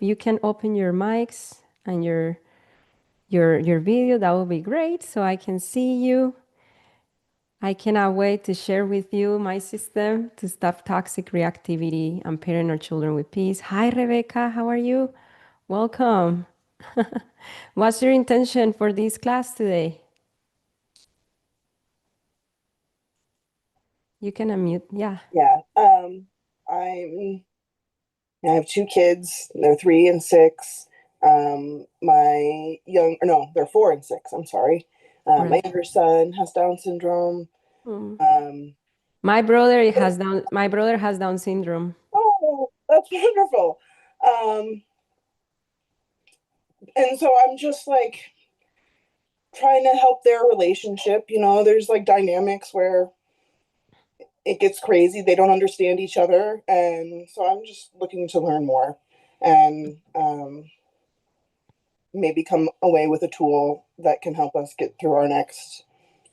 you can open your mics and your video, that would be great so I can see you. I cannot wait to share with you my system to stop toxic reactivity and parent our children with peace. Hi, Rebecca. How are you? Welcome. What's your intention for this class today? You can unmute. Yeah. Yeah. I'm I have two kids. They're 3 and 6. They're 4 and 6. I'm sorry. My Right. younger son has Down syndrome. Mm. Um, My brother has Down syndrome. oh, that's wonderful. Um, and so I'm just like trying to help their relationship. There's like dynamics where it gets crazy. They don't understand each other, and so I'm just looking to learn more and maybe come away with a tool that can help us get through our next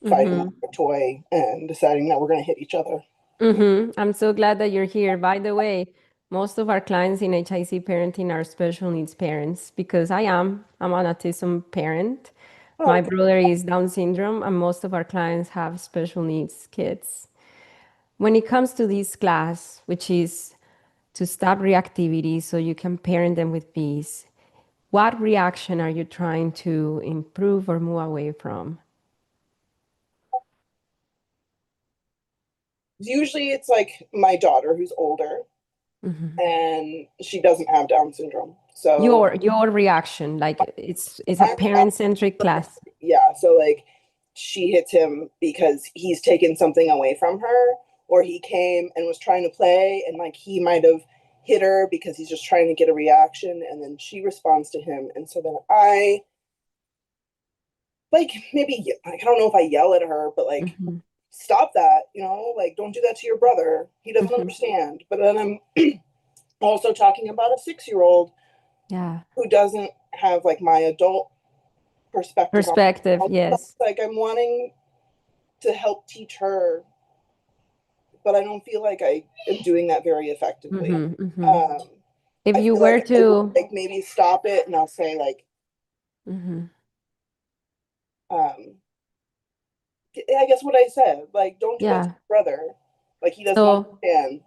fighting over Mm-hmm. a toy and deciding that we're going to hit each other. Mm-hmm. I'm so glad that you're here. By the way, most of our clients in HIC parenting are special needs parents because I'm an autism parent. Oh, My okay. brother is Down syndrome, and most of our clients have special needs kids. When it comes to this class, which is to stop reactivity so you can parent them with peace, what reaction are you trying to improve or move away from? Usually it's like my daughter who's older Mhm. and she doesn't have Down syndrome. So Your reaction, like it's a I'm, I'm parent-centric class. yeah, so like she hits him because he's taken something away from her, or he came and was trying to play and like he might have hit her because he's just trying to get a reaction, and then she responds to him, and so then I like maybe like I don't know if I yell at her, but like Hmm. stop that, like don't do that to your brother. He doesn't Hmm. understand. But then I'm also talking about a 6-year-old Yeah. who doesn't have like my adult perspective on Perspective, it. yes. Like I'm wanting to help teach her, but I don't feel like I am doing that very effectively. Hmm. Hmm. Um, If I you feel were like I would to, like maybe stop it, and I'll say like, hmm, um, I guess what I said, like, don't do that to yeah. your brother. Like he doesn't So understand.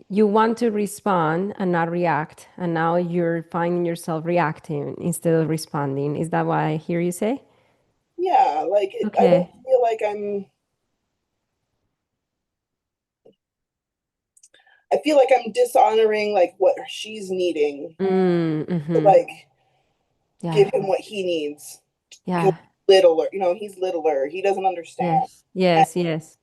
you want to respond and not react, and now you're finding yourself reacting instead of responding. Is that what I hear you say? Yeah, like I don't Okay. feel like I feel like I'm dishonoring like what she's needing to Mm-hmm. like give Yeah. him what he needs. Because Yeah. littler, he's littler. He doesn't understand. Yes. Yes. Yes.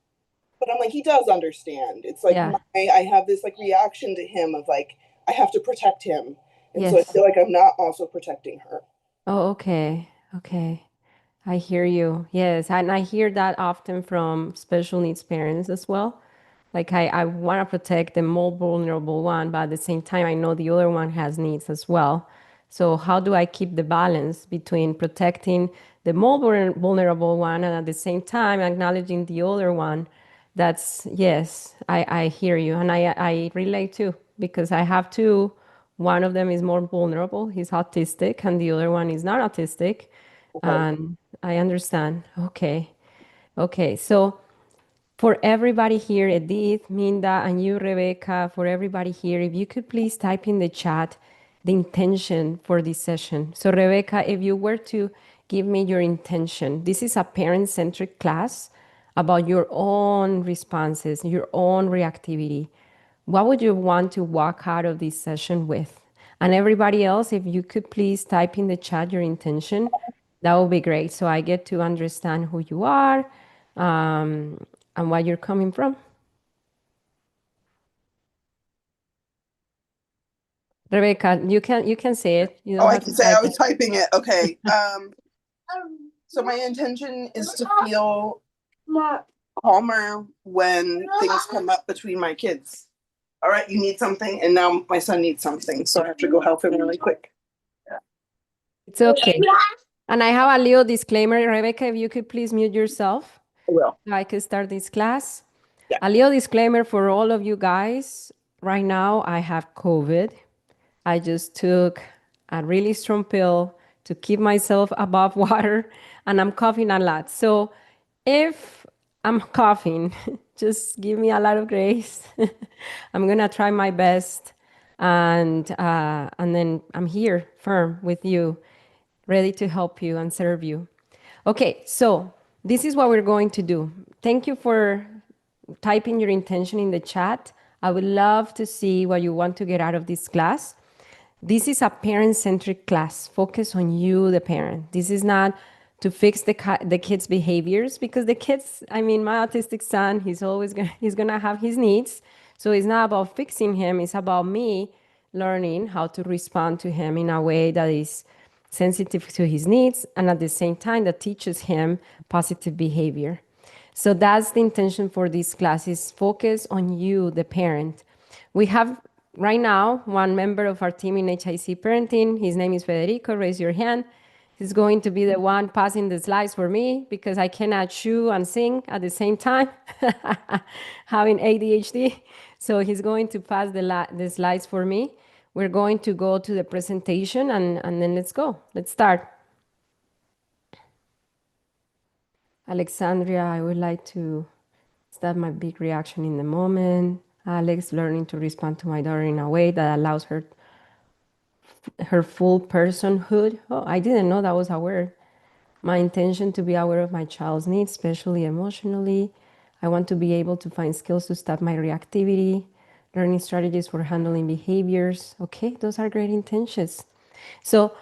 But I'm like, he does understand. It's like Yeah. I have this like reaction to him of like I have to protect him, and so I Yes. feel like I'm not also protecting her. Oh, okay. Okay. I hear you. Yes. And I hear that often from special needs parents as well. Like I want to protect the more vulnerable one, but at the same time, I know the other one has needs as well. So how do I keep the balance between protecting the more vulnerable one and at the same time acknowledging the other one? That's yes, I hear you. And I relate too because I have two. One of them is more vulnerable. He's autistic, and the other one is not autistic. Okay. And I understand. Okay. Okay. So for everybody here, Edith, Minda, and you, Rebecca, for everybody here, if you could please type in the chat the intention for this session. So, Rebecca, if you were to give me your intention, this is a parent centric class about your own responses, your own reactivity. What would you want to walk out of this session with? And everybody else, if you could please type in the chat your intention, that would be great. So I get to understand who you are, um, and where you're coming from. Rebecca, you can say it. You Oh, don't I have can to say I type was it. typing it. Okay. So my intention is to feel calmer when things come up between my kids. All right, you need something, and now my son needs something, so I have to go help him really quick. It's okay. And I have a little disclaimer, Rebecca, if you could please mute yourself I will. so I could start this class. Yeah. A little disclaimer for all of you guys. Right now, I have COVID. I just took a really strong pill to keep myself above water, and I'm coughing a lot. So if I'm coughing, just give me a lot of grace. I'm gonna try my best, and then I'm here, firm with you, ready to help you and serve you. Okay, so this is what we're going to do. Thank you for typing your intention in the chat. I would love to see what you want to get out of this class. This is a parent-centric class. Focus on you, the parent. This is not to fix the kids' behaviors, because the kids, I mean, my autistic son, he's gonna have his needs. So it's not about fixing him. It's about me learning how to respond to him in a way that is sensitive to his needs, and at the same time that teaches him positive behavior. So that's the intention for this class, is focus on you, the parent. We have right now one member of our team in HIC parenting. His name is Federico. Raise your hand. He's going to be the one passing the slides for me because I cannot chew and sing at the same time, having ADHD. So he's going to pass the slides for me. We're going to go to the presentation, and then let's go. Let's start. Alexandria, I would like to start my big reaction in the moment. Alex, learning to respond to my daughter in a way that allows her full personhood. Oh, I didn't know that was a word. My intention to be aware of my child's needs, especially emotionally. I want to be able to find skills to stop my reactivity, learning strategies for handling behaviors. Okay, those are great intentions. So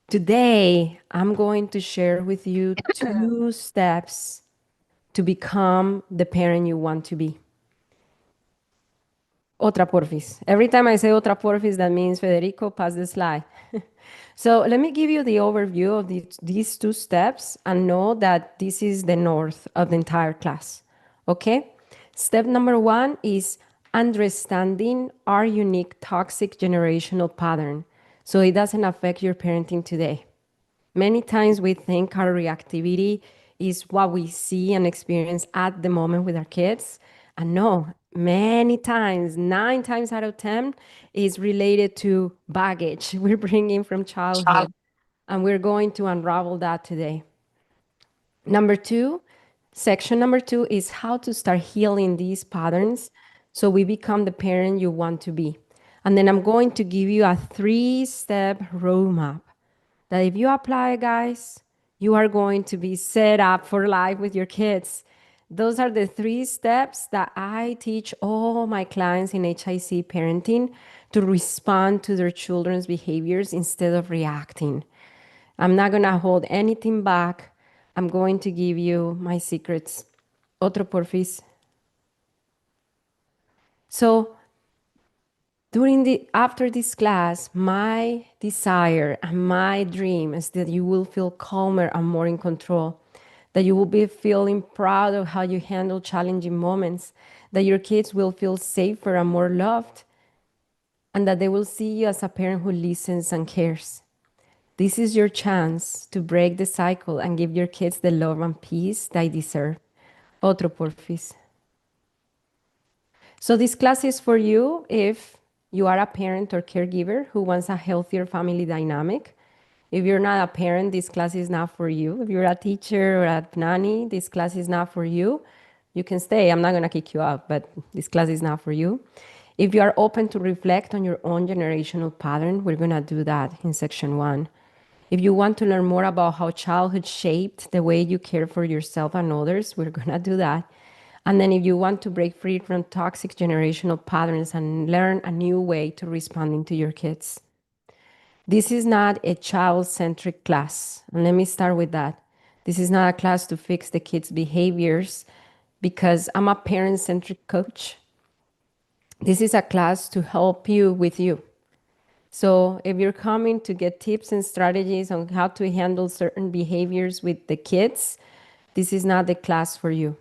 today I'm going to share with you 2 steps to become the parent you want to be. Otra porfis. Every time I say otra porfis, that means Federico, pass the slide. So let me give you the overview of these 2 steps and know that this is the north of the entire class. Okay? Step number 1 is understanding our unique toxic generational pattern so it doesn't affect your parenting today. Many times we think our reactivity is what we see and experience at the moment with our kids. And no, many times, 9 times out of 10, is related to baggage we're bringing from childhood. And we're going to unravel that today. Number 2, section number 2 is how to start healing these patterns so we become the parent you want to be. And then I'm going to give you a 3-step roadmap that if you apply, guys, you are going to be set up for life with your kids. Those are the 3 steps that I teach all my clients in HIC parenting to respond to their children's behaviors instead of reacting. I'm not going to hold anything back. I'm going to give you my secrets. Otro porfis. So after this class, my desire and my dream is that you will feel calmer and more in control, that you will be feeling proud of how you handle challenging moments, that your kids will feel safer and more loved, and that they will see you as a parent who listens and cares. This is your chance to break the cycle and give your kids the love and peace they deserve. Otro porfis. So this class is for you if you are a parent or caregiver who wants a healthier family dynamic. If you're not a parent, this class is not for you. If you're a teacher or a nanny, this class is not for you. You can stay. I'm not going to kick you out, but this class is not for you. If you are open to reflect on your own generational pattern, we're going to do that in section 1. If you want to learn more about how childhood shaped the way you care for yourself and others, we're going to do that. And then if you want to break free from toxic generational patterns and learn a new way to responding to your kids. This is not a child-centric class. And let me start with that. This is not a class to fix the kids' behaviors because I'm a parent-centric coach. This is a class to help you with you. So if you're coming to get tips and strategies on how to handle certain behaviors with the kids, this is not the class for you.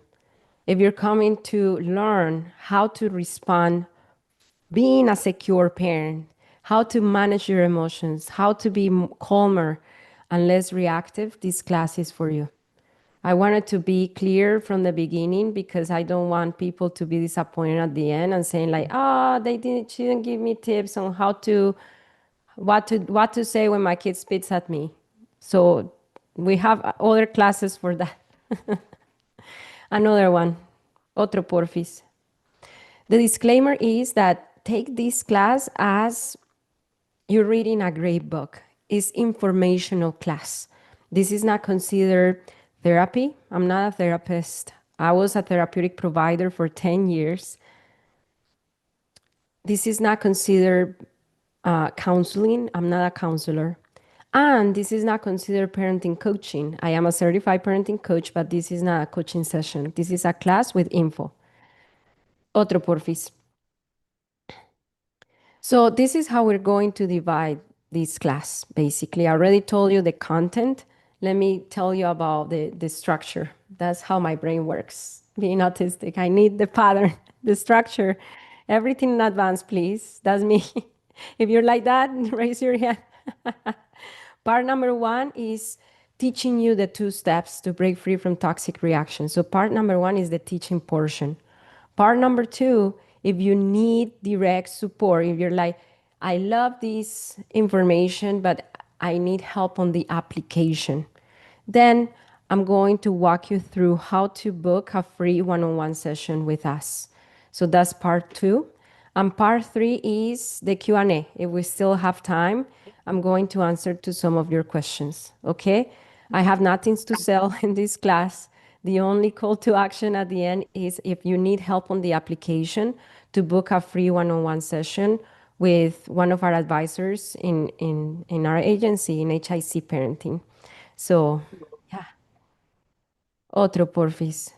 If you're coming to learn how to respond, being a secure parent, how to manage your emotions, how to be calmer and less reactive, this class is for you. I wanted to be clear from the beginning because I don't want people to be disappointed at the end and saying like, she didn't give me tips on how to what to say when my kid spits at me. So we have other classes for that. Another one, otro porfis. The disclaimer is that take this class as you're reading a great book. It's informational class. This is not considered therapy. I'm not a therapist. I was a therapeutic provider for 10 years. This is not considered counseling. I'm not a counselor. And this is not considered parenting coaching. I am a certified parenting coach, but this is not a coaching session. This is a class with info. Otro porfis. So this is how we're going to divide this class, basically. I already told you the content. Let me tell you about the structure. That's how my brain works. Being autistic, I need the pattern, the structure. Everything in advance, please. That's me. If you're like that, raise your hand. Part number one is teaching you the 2 steps to break free from toxic reactions. So part number one is the teaching portion. Part number two, if you need direct support, if you're like, I love this information, but I need help on the application, then I'm going to walk you through how to book a free one-on-one session with us. So that's part two. And part three is the Q&A. If we still have time, I'm going to answer to some of your questions, okay? I have nothing to sell in this class. The only call to action at the end is if you need help on the application to book a free one-on-one session with one of our advisors in our agency, in HIC Parenting. So, yeah, otro porfis.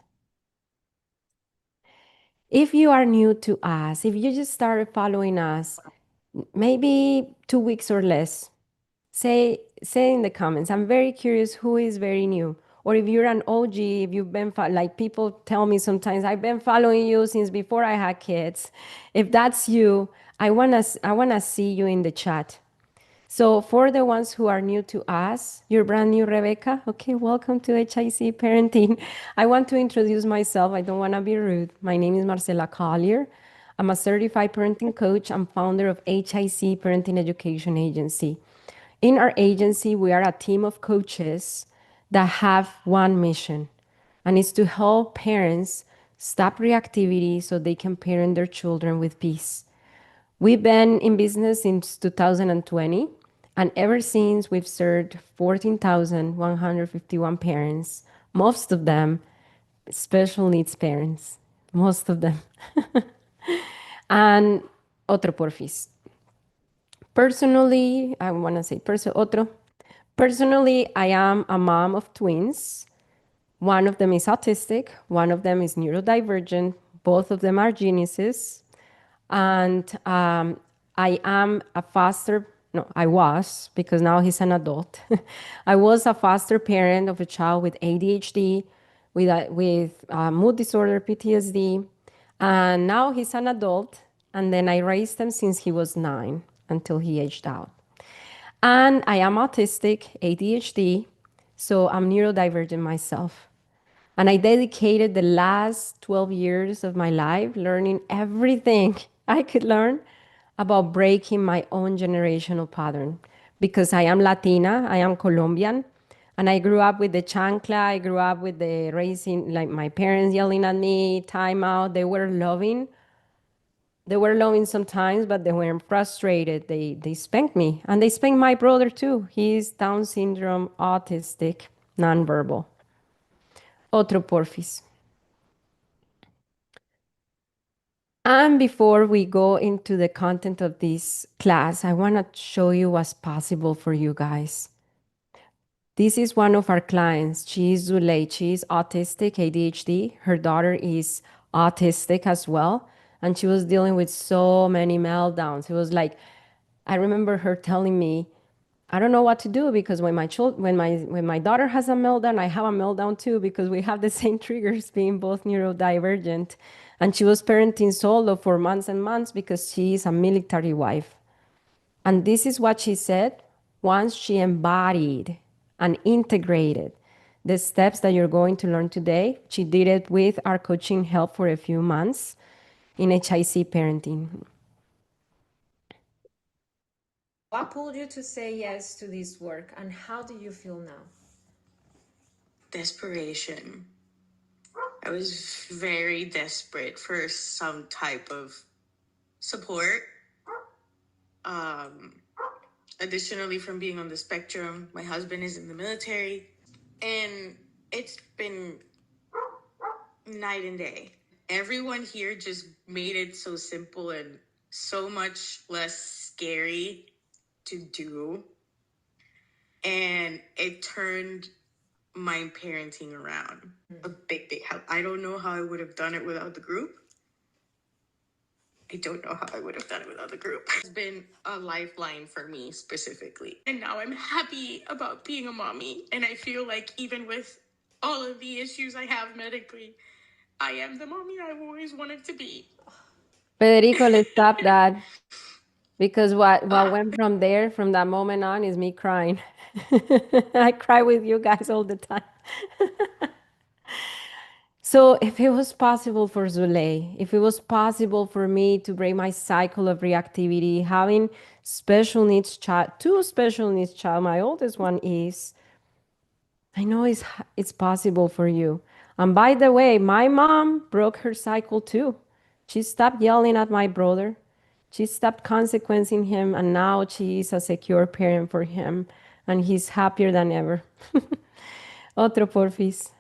If you are new to us, if you just started following us, maybe 2 weeks or less, say in the comments. I'm very curious who is very new. Or if you're an OG, if you've been like people tell me sometimes, I've been following you since before I had kids. If that's you, I wanna see you in the chat. So for the ones who are new to us, you're brand new, Rebecca. Okay, welcome to HIC Parenting. I want to introduce myself. I don't want to be rude. My name is Marcela Collier. I'm a certified parenting coach and founder of HIC Parenting Education Agency. In our agency, we are a team of coaches that have one mission, and it's to help parents stop reactivity so they can parent their children with peace. We've been in business since 2020, and ever since we've served 14,151 parents, most of them special needs parents, most of them. And otro porfis. Personally, I want to say otro. Personally, I am a mom of twins. One of them is autistic, one of them is neurodivergent, both of them are geniuses. And I am a foster, no, I was, because now he's an adult. I was a foster parent of a child with ADHD, with mood disorder, PTSD. And now he's an adult. And then I raised him since he was 9 until he aged out. And I am autistic, ADHD, so I'm neurodivergent myself. And I dedicated the last 12 years of my life learning everything I could learn about breaking my own generational pattern. Because I am Latina, I am Colombian, and I grew up with the chancla, I grew up with the raising, like my parents yelling at me, time out. They were loving sometimes, but they were frustrated. They spanked me, and they spanked my brother too. He's Down syndrome, autistic, nonverbal. Otro porfis. And before we go into the content of this class, I want to show you what's possible for you guys. This is one of our clients. She is Zulay. She is autistic, ADHD. Her daughter is autistic as well. And she was dealing with so many meltdowns. It was like, I remember her telling me, I don't know what to do because when my daughter has a meltdown, I have a meltdown too because we have the same triggers, being both neurodivergent. And she was parenting solo for months and months because she is a military wife. And this is what she said once she embodied and integrated the steps that you're going to learn today. She did it with our coaching help for a few months in HIC Parenting. What pulled you to say yes to this work, and how do you feel now? Desperation. I was very desperate for some type of support. Um, Additionally, from being on the spectrum, my husband is in the military, and it's been night and day. Everyone here just made it so simple and so much less scary to do. And it turned my parenting around a big help. I don't know how I would have done it without the group. I don't know how I would have done it without the group. It's been a lifeline for me specifically. And now I'm happy about being a mommy. And I feel like even with all of the issues I have medically, I am the mommy I've always wanted to be. Federico, let's stop that. Because what went from there, from that moment on, is me crying. I cry with you guys all the time. So, if it was possible for Zulay, if it was possible for me to break my cycle of reactivity, having special needs child, two special needs child, my oldest one is, I know it's possible for you. And by the way, my mom broke her cycle too. She stopped yelling at my brother. She stopped consequencing him, and now she is a secure parent for him, and he's happier than ever. Otro porfis.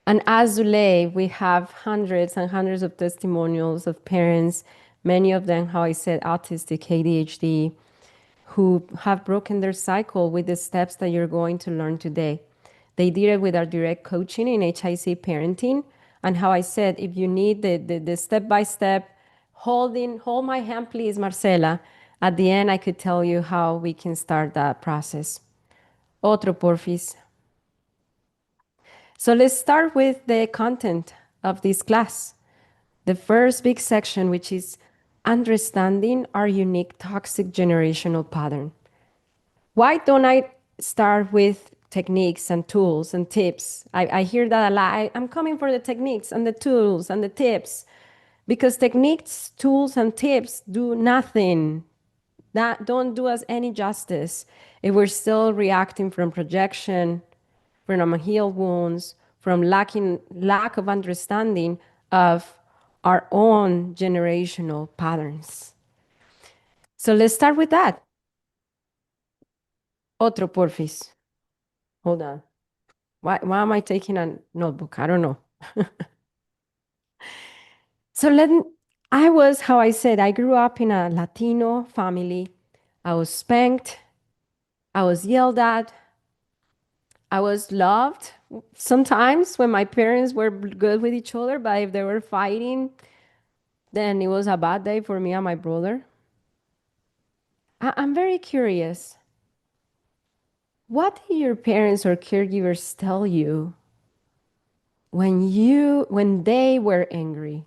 And as Zulay, we have hundreds and hundreds of testimonials of parents, many of them, how I said, autistic, ADHD, who have broken their cycle with the steps that you're going to learn today. They did it with our direct coaching in HIC parenting. And how I said, if you need the step-by-step, hold my hand, please, Marcela. At the end, I could tell you how we can start that process. Otro, porfis. So let's start with the content of this class. The first big section, which is understanding our unique toxic generational pattern. Why don't I start with techniques and tools and tips? I hear that a lot. I'm coming for the techniques and the tools and the tips, because techniques, tools, and tips do nothing. That don't do us any justice if we're still reacting from projection, from unhealed wounds, from lack of understanding of our own generational patterns. So let's start with that. Otro, porfis. Hold on. Why am I taking a notebook? I don't know. So I was, how I said, I grew up in a Latino family. I was spanked. I was yelled at. I was loved sometimes when my parents were good with each other, but if they were fighting, then it was a bad day for me and my brother. I'm very curious. What did your parents or caregivers tell you when they were angry?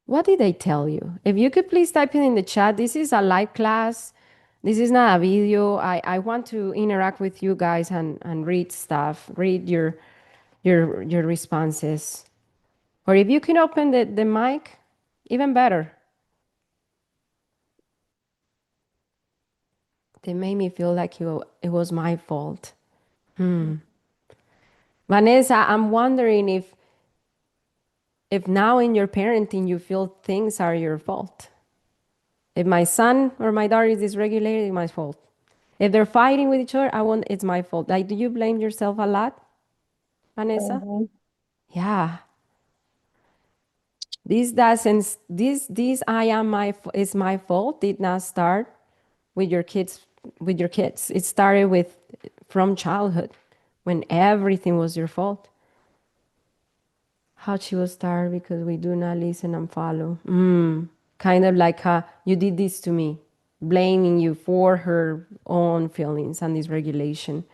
What did they tell you? If you could please type it in the chat. This is a live class. This is not a video. I want to interact with you guys and read stuff, read your responses. Or if you can open the mic, even better. They made me feel like it was my fault. Vanessa, I'm wondering if now in your parenting you feel things are your fault. If my son or my daughter is dysregulated, it's my fault. If they're fighting with each other, it's my fault. Like, do you blame yourself a lot, Vanessa? Yeah. This doesn't, this I am is my fault did not start with your kids. It started from childhood when everything was your fault. How she will start because we do not listen and follow. Kind of like you did this to me, blaming you for her own feelings and dysregulation.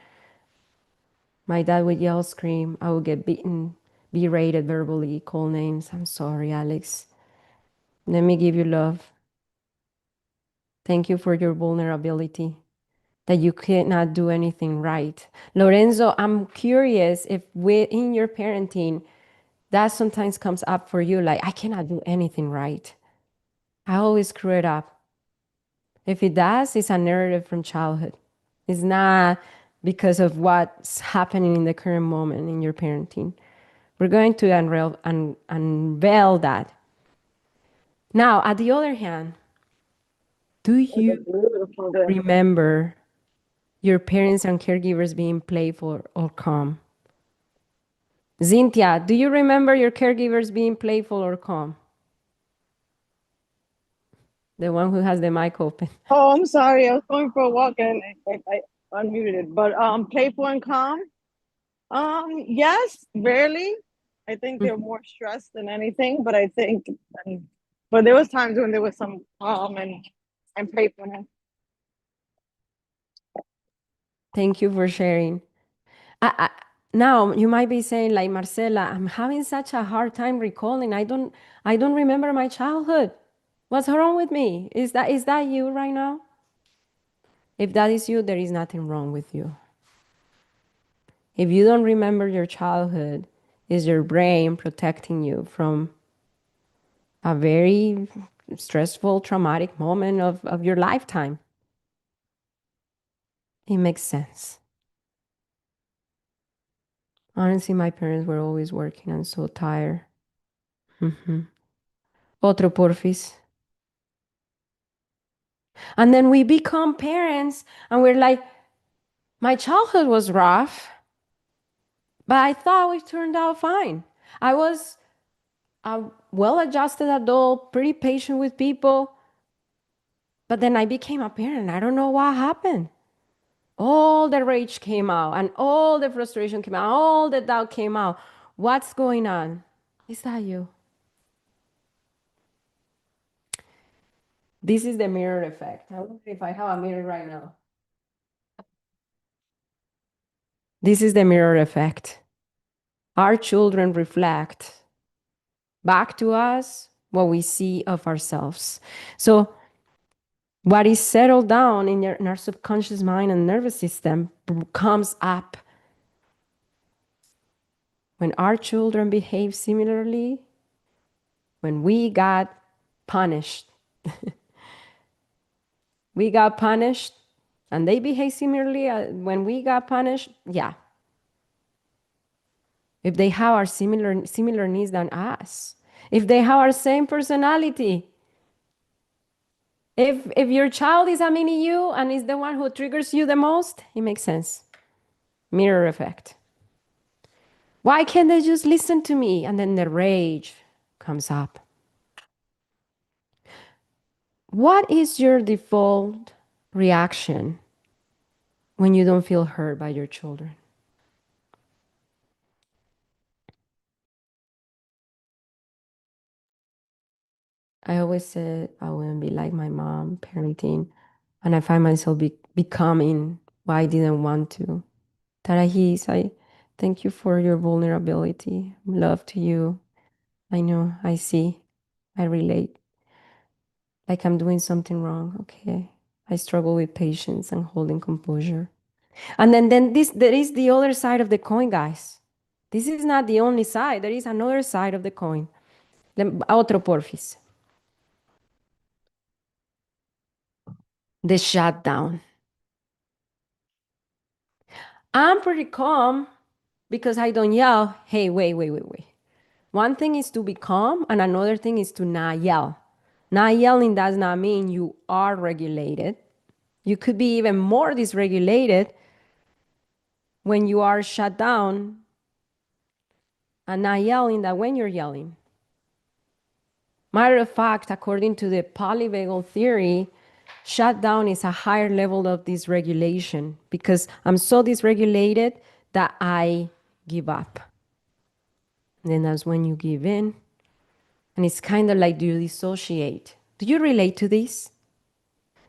My dad would yell, scream. I would get beaten, berated verbally, call names. I'm sorry, Alex. Let me give you love. Thank you for your vulnerability, that you cannot do anything right. Lorenzo, I'm curious if in your parenting, that sometimes comes up for you, like, I cannot do anything right. I always screw it up. If it does, it's a narrative from childhood. It's not because of what's happening in the current moment in your parenting. We're going to unveil that. Now, at the other hand, do you remember your parents and caregivers being playful or calm? Cynthia, do you remember your caregivers being playful or calm? The one who has the mic open. Oh, I'm sorry. I was going for a walk and I unmuted. But playful and calm. Yes, rarely. I think they're more stressed than anything. But I think, but there was times when there was some calm and playfulness. Thank you for sharing. I, now you might be saying, like, Marcela, I'm having such a hard time recalling. I don't remember my childhood. What's wrong with me? Is that you right now? If that is you, there is nothing wrong with you. If you don't remember your childhood, is your brain protecting you from a very stressful, traumatic moment of your lifetime? It makes sense. Honestly, my parents were always working. I'm so tired. Otro porfis. And then we become parents and we're like, my childhood was rough, but I thought it turned out fine. I was a well adjusted adult, pretty patient with people, but then I became a parent. I don't know what happened. All the rage came out and all the frustration came out, all the doubt came out. What's going on? Is that you? This is the mirror effect. I wonder if I have a mirror right now. This is the mirror effect. Our children reflect back to us what we see of ourselves. So, what is settled down in our subconscious mind and nervous system comes up when our children behave similarly, when we got punished. We got punished and they behave similarly when we got punished. Yeah. If they have our similar needs than us, if they have our same personality, if your child is a mini you and is the one who triggers you the most, it makes sense. Mirror effect. Why can't they just listen to me? And then the rage comes up. What is your default reaction when you don't feel heard by your children? I always said I wouldn't be like my mom parenting, and I find myself becoming what I didn't want to. Tarahis, I thank you for your vulnerability. Love to you. I know, I see, I relate. Like I'm doing something wrong. Okay. I struggle with patience and holding composure. And then there is the other side of the coin, guys. This is not the only side. There is another side of the coin. Otro porfis. The shutdown. I'm pretty calm because I don't yell. Hey, wait. One thing is to be calm, and another thing is to not yell. Not yelling does not mean you are regulated. You could be even more dysregulated when you are shut down and not yelling than when you're yelling. Matter of fact, according to the polyvagal theory, shutdown is a higher level of dysregulation because I'm so dysregulated that I give up. And then that's when you give in. And it's kind of like, do you dissociate? Do you relate to this?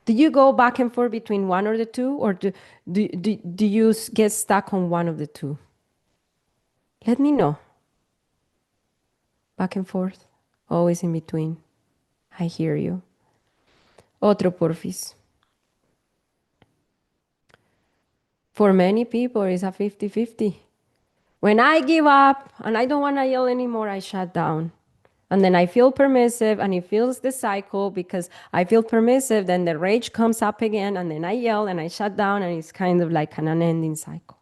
Do you go back and forth between one or the two? Or do you get stuck on one of the two? Let me know. Back and forth, always in between. I hear you. Otro porfis. For many people, it's a 50-50. When I give up and I don't want to yell anymore, I shut down. And then I feel permissive, and it feels the cycle because I feel permissive. Then the rage comes up again, and then I yell and I shut down, and it's kind of like an unending cycle.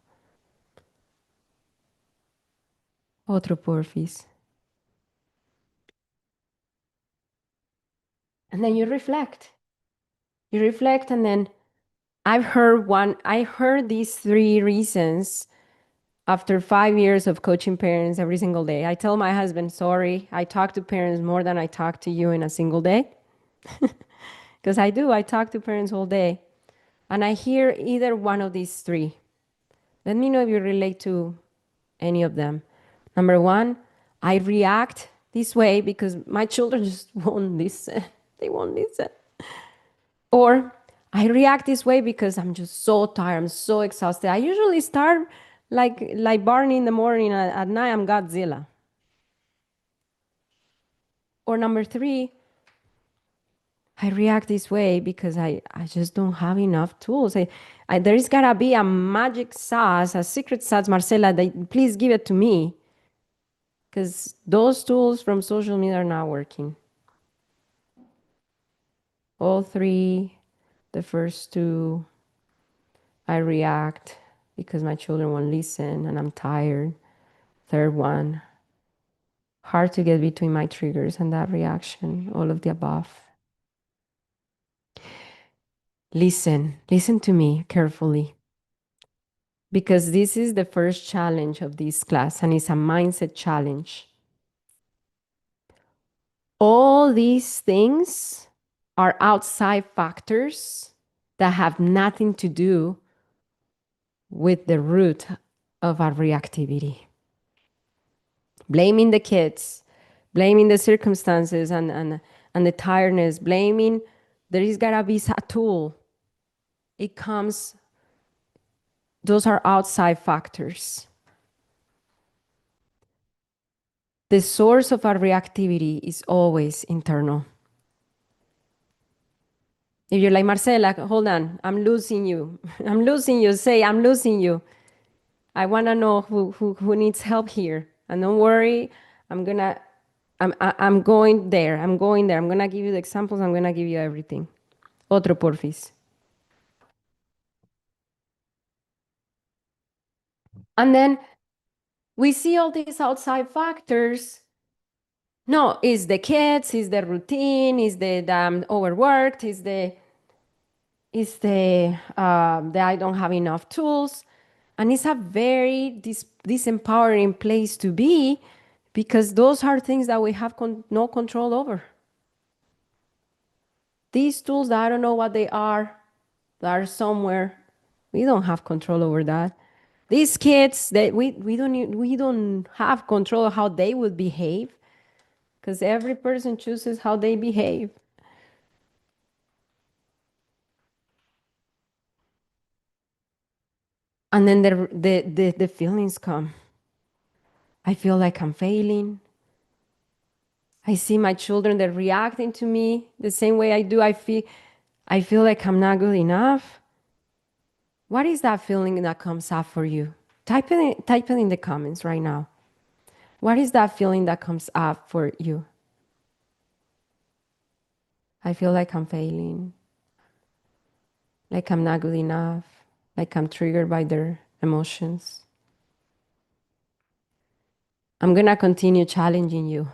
Otro porfis. And then you reflect. You reflect, and then I heard these 3 reasons after 5 years of coaching parents every single day. I tell my husband, sorry, I talk to parents more than I talk to you in a single day. Because I do, I talk to parents all day. And I hear either one of these 3. Let me know if you relate to any of them. Number 1, I react this way because my children just won't listen. They won't listen. Or I react this way because I'm just so tired. I'm so exhausted. I usually start like Barney in the morning. At night, I'm Godzilla. Or number 3, I react this way because I just don't have enough tools. There's gotta be a magic sauce, a secret sauce, Marcela, that please give it to me. Because those tools from social media are not working. All 3, the first 2, I react because my children won't listen and I'm tired. Third one, hard to get between my triggers and that reaction, all of the above. Listen to me carefully. Because this is the first challenge of this class, and it's a mindset challenge. All these things are outside factors that have nothing to do with the root of our reactivity. Blaming the kids, blaming the circumstances and the tiredness, blaming, there is gotta be a tool. It comes, those are outside factors. The source of our reactivity is always internal. If you're like, Marcela, hold on, I'm losing you. I'm losing you. Say, I'm losing you. I want to know who needs help here. And don't worry, I'm going there. I'm going there. I'm going to give you the examples. I'm going to give you everything. Otro porfis. And then we see all these outside factors. No, it's the kids, it's the routine, it's the overworked, it's the I don't have enough tools. And it's a very disempowering place to be because those are things that we have no control over. These tools that I don't know what they are, that are somewhere, we don't have control over that. These kids that we don't have control of how they would behave because every person chooses how they behave. And then the feelings come. I feel like I'm failing. I see my children, they're reacting to me the same way I do. I feel like I'm not good enough. What is that feeling that comes up for you? Type it in the comments right now. What is that feeling that comes up for you? I feel like I'm failing, like I'm not good enough, like I'm triggered by their emotions. I'm gonna continue challenging you.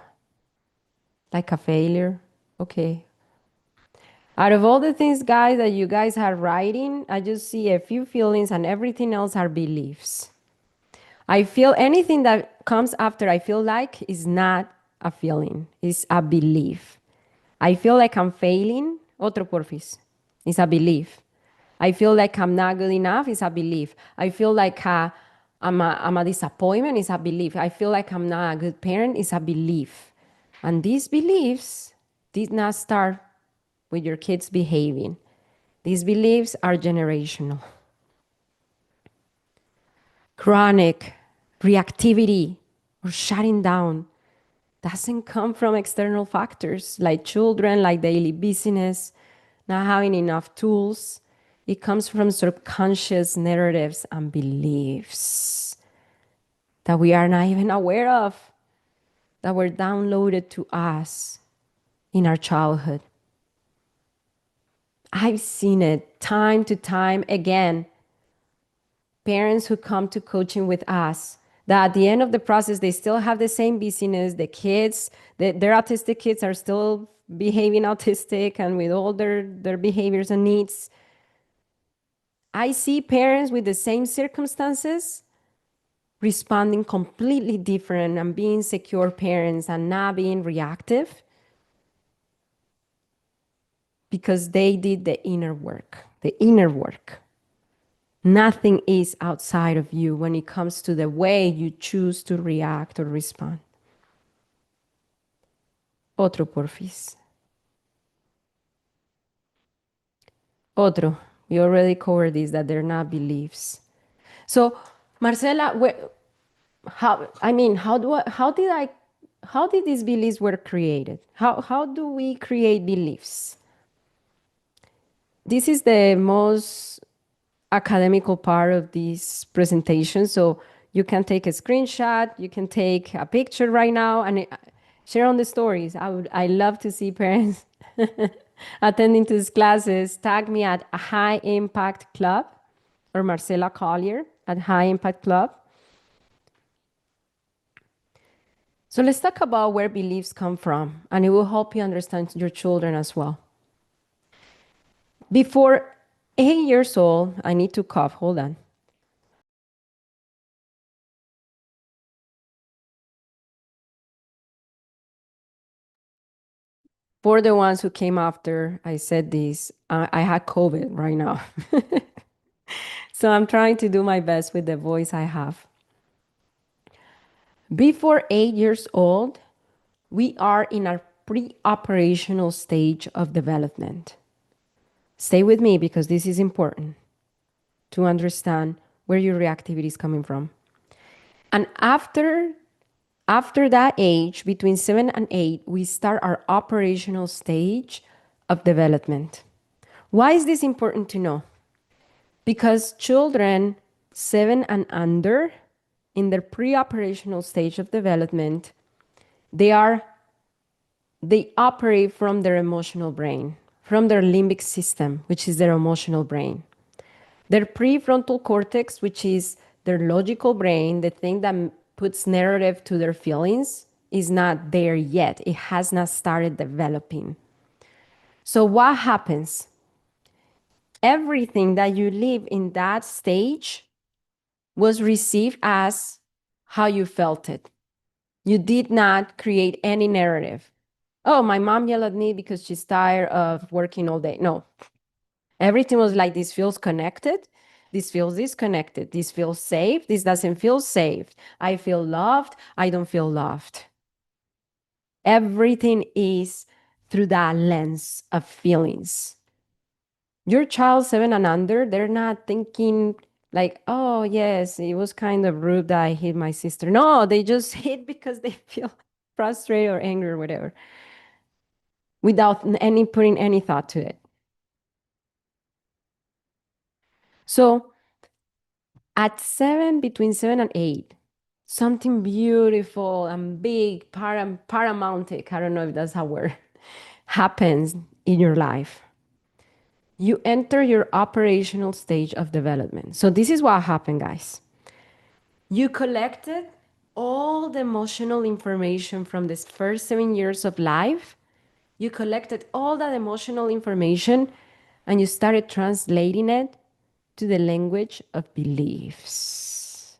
Like a failure? Okay. Out of all the things, guys, that you guys are writing, I just see a few feelings and everything else are beliefs. I feel anything that comes after I feel like is not a feeling, it's a belief. I feel like I'm failing, otro porfis, it's a belief. I feel like I'm not good enough, it's a belief. I feel like I'm a disappointment, it's a belief. I feel like I'm not a good parent, it's a belief. And these beliefs did not start with your kids behaving. These beliefs are generational. Chronic reactivity or shutting down doesn't come from external factors like children, like daily business, not having enough tools. It comes from subconscious narratives and beliefs that we are not even aware of. that were downloaded to us in our childhood. I've seen it time to time again. Parents who come to coaching with us, that at the end of the process, they still have the same busyness. The kids, their autistic kids are still behaving autistic and with all their behaviors and needs. I see parents with the same circumstances responding completely different and being secure parents and not being reactive because they did the inner work, the inner work. Nothing is outside of you when it comes to the way you choose to react or respond. Otro, porfis. Otro. We already covered this, that they're not beliefs. So, Marcela, how did these beliefs were created? How do we create beliefs? This is the most academical part of this presentation. So you can take a screenshot, you can take a picture right now and share on the stories. I love to see parents attending to these classes. Tag me at a High Impact Club or Marcela Collier at High Impact Club. So let's talk about where beliefs come from, and it will help you understand your children as well. Before 8 years old, I need to cough, hold on. For the ones who came after I said this, I had COVID right now. So I'm trying to do my best with the voice I have. Before 8 years old, we are in our pre-operational stage of development. Stay with me because this is important to understand where your reactivity is coming from. And after that age, between 7 and 8, we start our operational stage of development. Why is this important to know? Because children 7 and under, in their pre-operational stage of development, they operate from their emotional brain, from their limbic system, which is their emotional brain. Their prefrontal cortex, which is their logical brain, the thing that puts narrative to their feelings, is not there yet. It has not started developing. So what happens? Everything that you live in that stage was received as how you felt it. You did not create any narrative. Oh, my mom yelled at me because she's tired of working all day. No. Everything was like, this feels connected. This feels disconnected. This feels safe. This doesn't feel safe. I feel loved. I don't feel loved. Everything is through that lens of feelings. Your child 7 and under, they're not thinking like, oh, yes, it was kind of rude that I hit my sister. No, they just hit because they feel frustrated or angry or whatever, without putting any thought to it. So at 7, between 7 and 8, something beautiful and big, paramountic, I don't know if that's a word, happens in your life. You enter your operational stage of development. So this is what happened, guys. You collected all the emotional information from this first 7 years of life. You collected all that emotional information and you started translating it to the language of beliefs.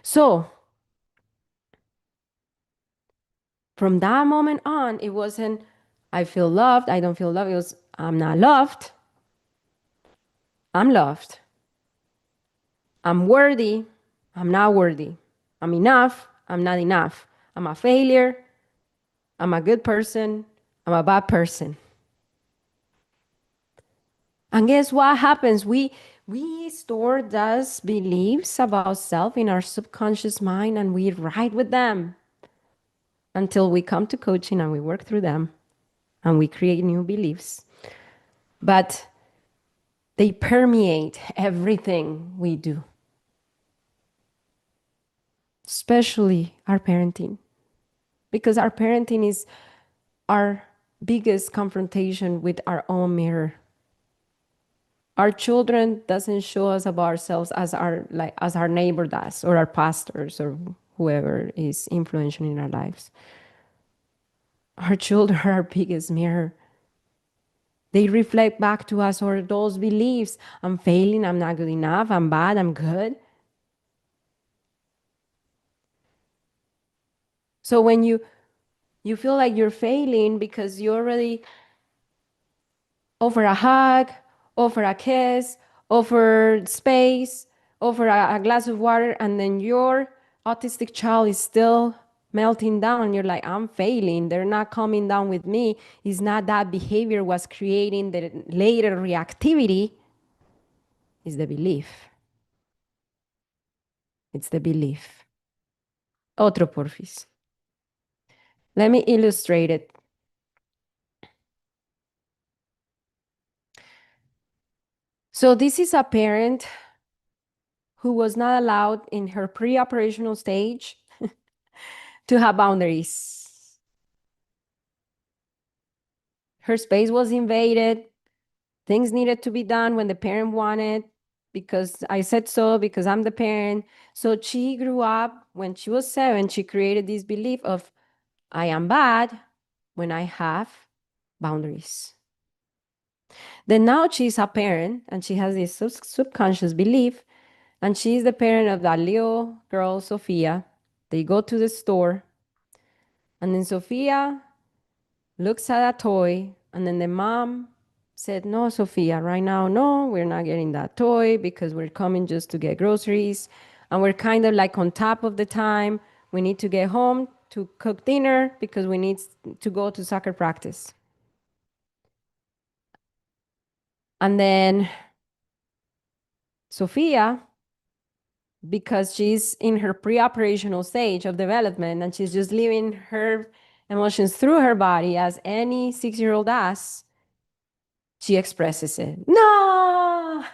So, from that moment on, it wasn't, I feel loved, I don't feel loved. It was, I'm not loved. I'm loved. I'm worthy. I'm not worthy. I'm enough. I'm not enough. I'm a failure. I'm a good person. I'm a bad person. And guess what happens? We store those beliefs about self in our subconscious mind and we ride with them until we come to coaching and we work through them and we create new beliefs. But they permeate everything we do. especially our parenting, because our parenting is our biggest confrontation with our own mirror. Our children doesn't show us about ourselves as our neighbor does, or our pastors, or whoever is influential in our lives. Our children are our biggest mirror. They reflect back to us or those beliefs. I'm failing, I'm not good enough, I'm bad, I'm good. So when you feel like you're failing because you already offer a hug, offer a kiss, offer space, offer a glass of water, and then your autistic child is still melting down. You're like, I'm failing. They're not coming down with me. It's not that behavior was creating the later reactivity. It's the belief. It's the belief. Otro porfis. Let me illustrate it. So this is a parent who was not allowed in her pre-operational stage to have boundaries. Her space was invaded. Things needed to be done when the parent wanted, because I said so, because I'm the parent. So she grew up, when she was 7, she created this belief of, I am bad when I have boundaries. Then now she's a parent and she has this subconscious belief, and she's the parent of that little girl, Sophia. They go to the store, and then Sophia looks at a toy, and then the mom said, no, Sophia, right now, no, we're not getting that toy because we're coming just to get groceries. And we're kind of like on top of the time. We need to get home to cook dinner because we need to go to soccer practice. And then Sophia, because she's in her pre-operational stage of development and she's just living her emotions through her body as any 6-year-old does, she expresses it. No!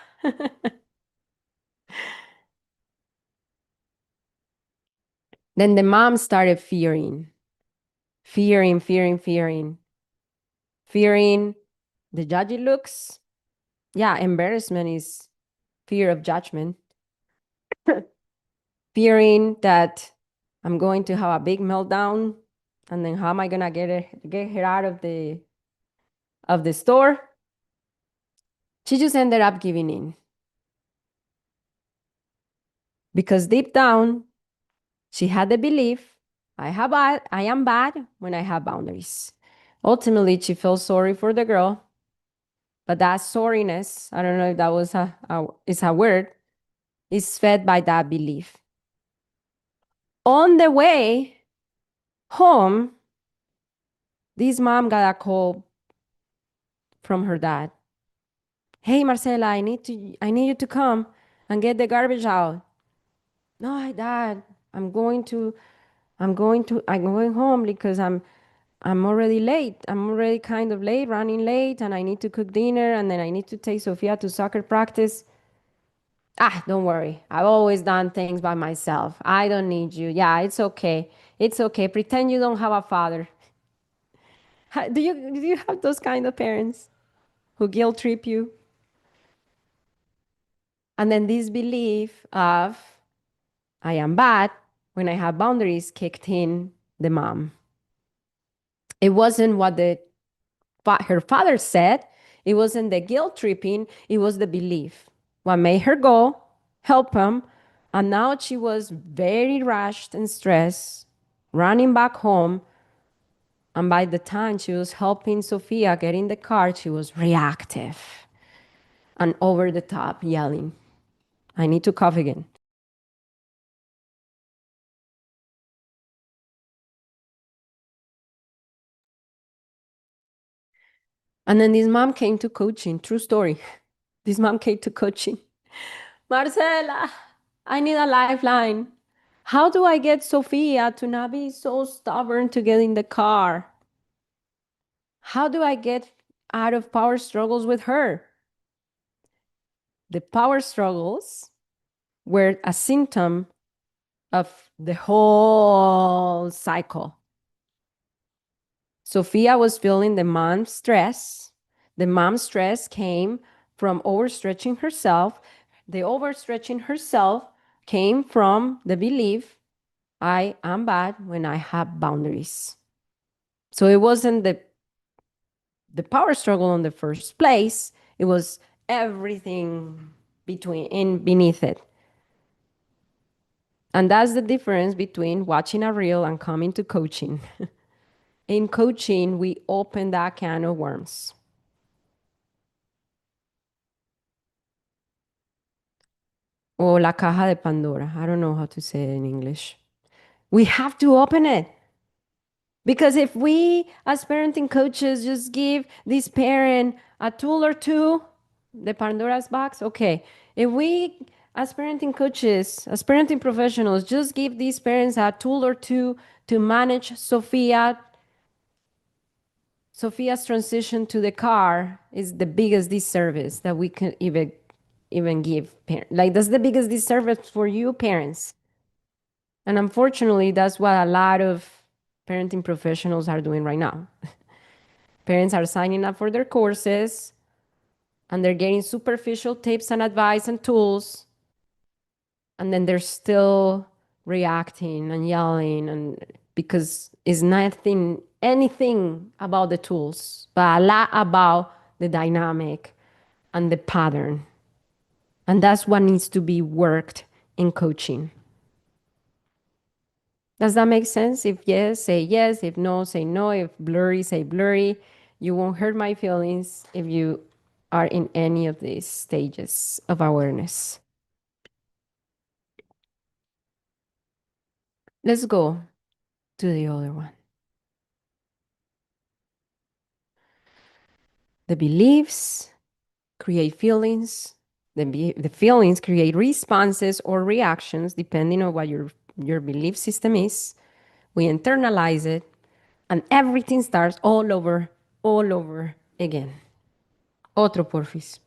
Then the mom started fearing the judgy looks. Yeah, embarrassment is fear of judgment. Fearing that I'm going to have a big meltdown, and then how am I gonna get her out of the store? She just ended up giving in. Because deep down, she had the belief, I am bad when I have boundaries. Ultimately, she felt sorry for the girl, but that sorriness, I don't know if that was is a word, is fed by that belief. On the way home, this mom got a call from her dad. Hey, Marcela, I need you to come and get the garbage out. No, Dad, I'm going home because I'm already late. I'm already kind of late, running late, and I need to cook dinner, and then I need to take Sofia to soccer practice. Don't worry. I've always done things by myself. I don't need you. Yeah, it's okay. It's okay. Pretend you don't have a father. Do you have those kind of parents who guilt trip you? And then this belief of I am bad when I have boundaries kicked in the mom. It wasn't what her father said. It wasn't the guilt tripping. It was the belief. What made her go, help him. And now she was very rushed and stressed, running back home. And by the time she was helping Sophia get in the car, she was reactive and over the top, yelling, I need to cough again. And then this mom came to coaching. True story. This mom came to coaching. Marcela, I need a lifeline. How do I get Sophia to not be so stubborn to get in the car? How do I get out of power struggles with her? The power struggles were a symptom of the whole cycle. Sophia was feeling the mom's stress. The mom's stress came from overstretching herself. The overstretching herself came from the belief I am bad when I have boundaries. So it wasn't the power struggle in the first place. It was everything beneath it. And that's the difference between watching a reel and coming to coaching. In coaching, we open that can of worms. Or la caja de Pandora. I don't know how to say it in English. We have to open it. Because if we, as parenting coaches, just give this parent a tool or two, the Pandora's box, okay. If we, as parenting coaches, as parenting professionals, just give these parents a tool or two to manage Sophia's transition to the car is the biggest disservice that we can even give parents. Like, that's the biggest disservice for you parents. And unfortunately, that's what a lot of parenting professionals are doing right now. Parents are signing up for their courses and they're getting superficial tips and advice and tools. And then they're still reacting and yelling, and because it's nothing, anything about the tools, but a lot about the dynamic and the pattern. And that's what needs to be worked in coaching. Does that make sense? If yes, say yes. If no, say no. If blurry, say blurry. You won't hurt my feelings if you are in any of these stages of awareness. Let's go to the other one. The beliefs create feelings. The feelings create responses or reactions depending on what your belief system is. We internalize it, and everything starts all over again. Otro porfis.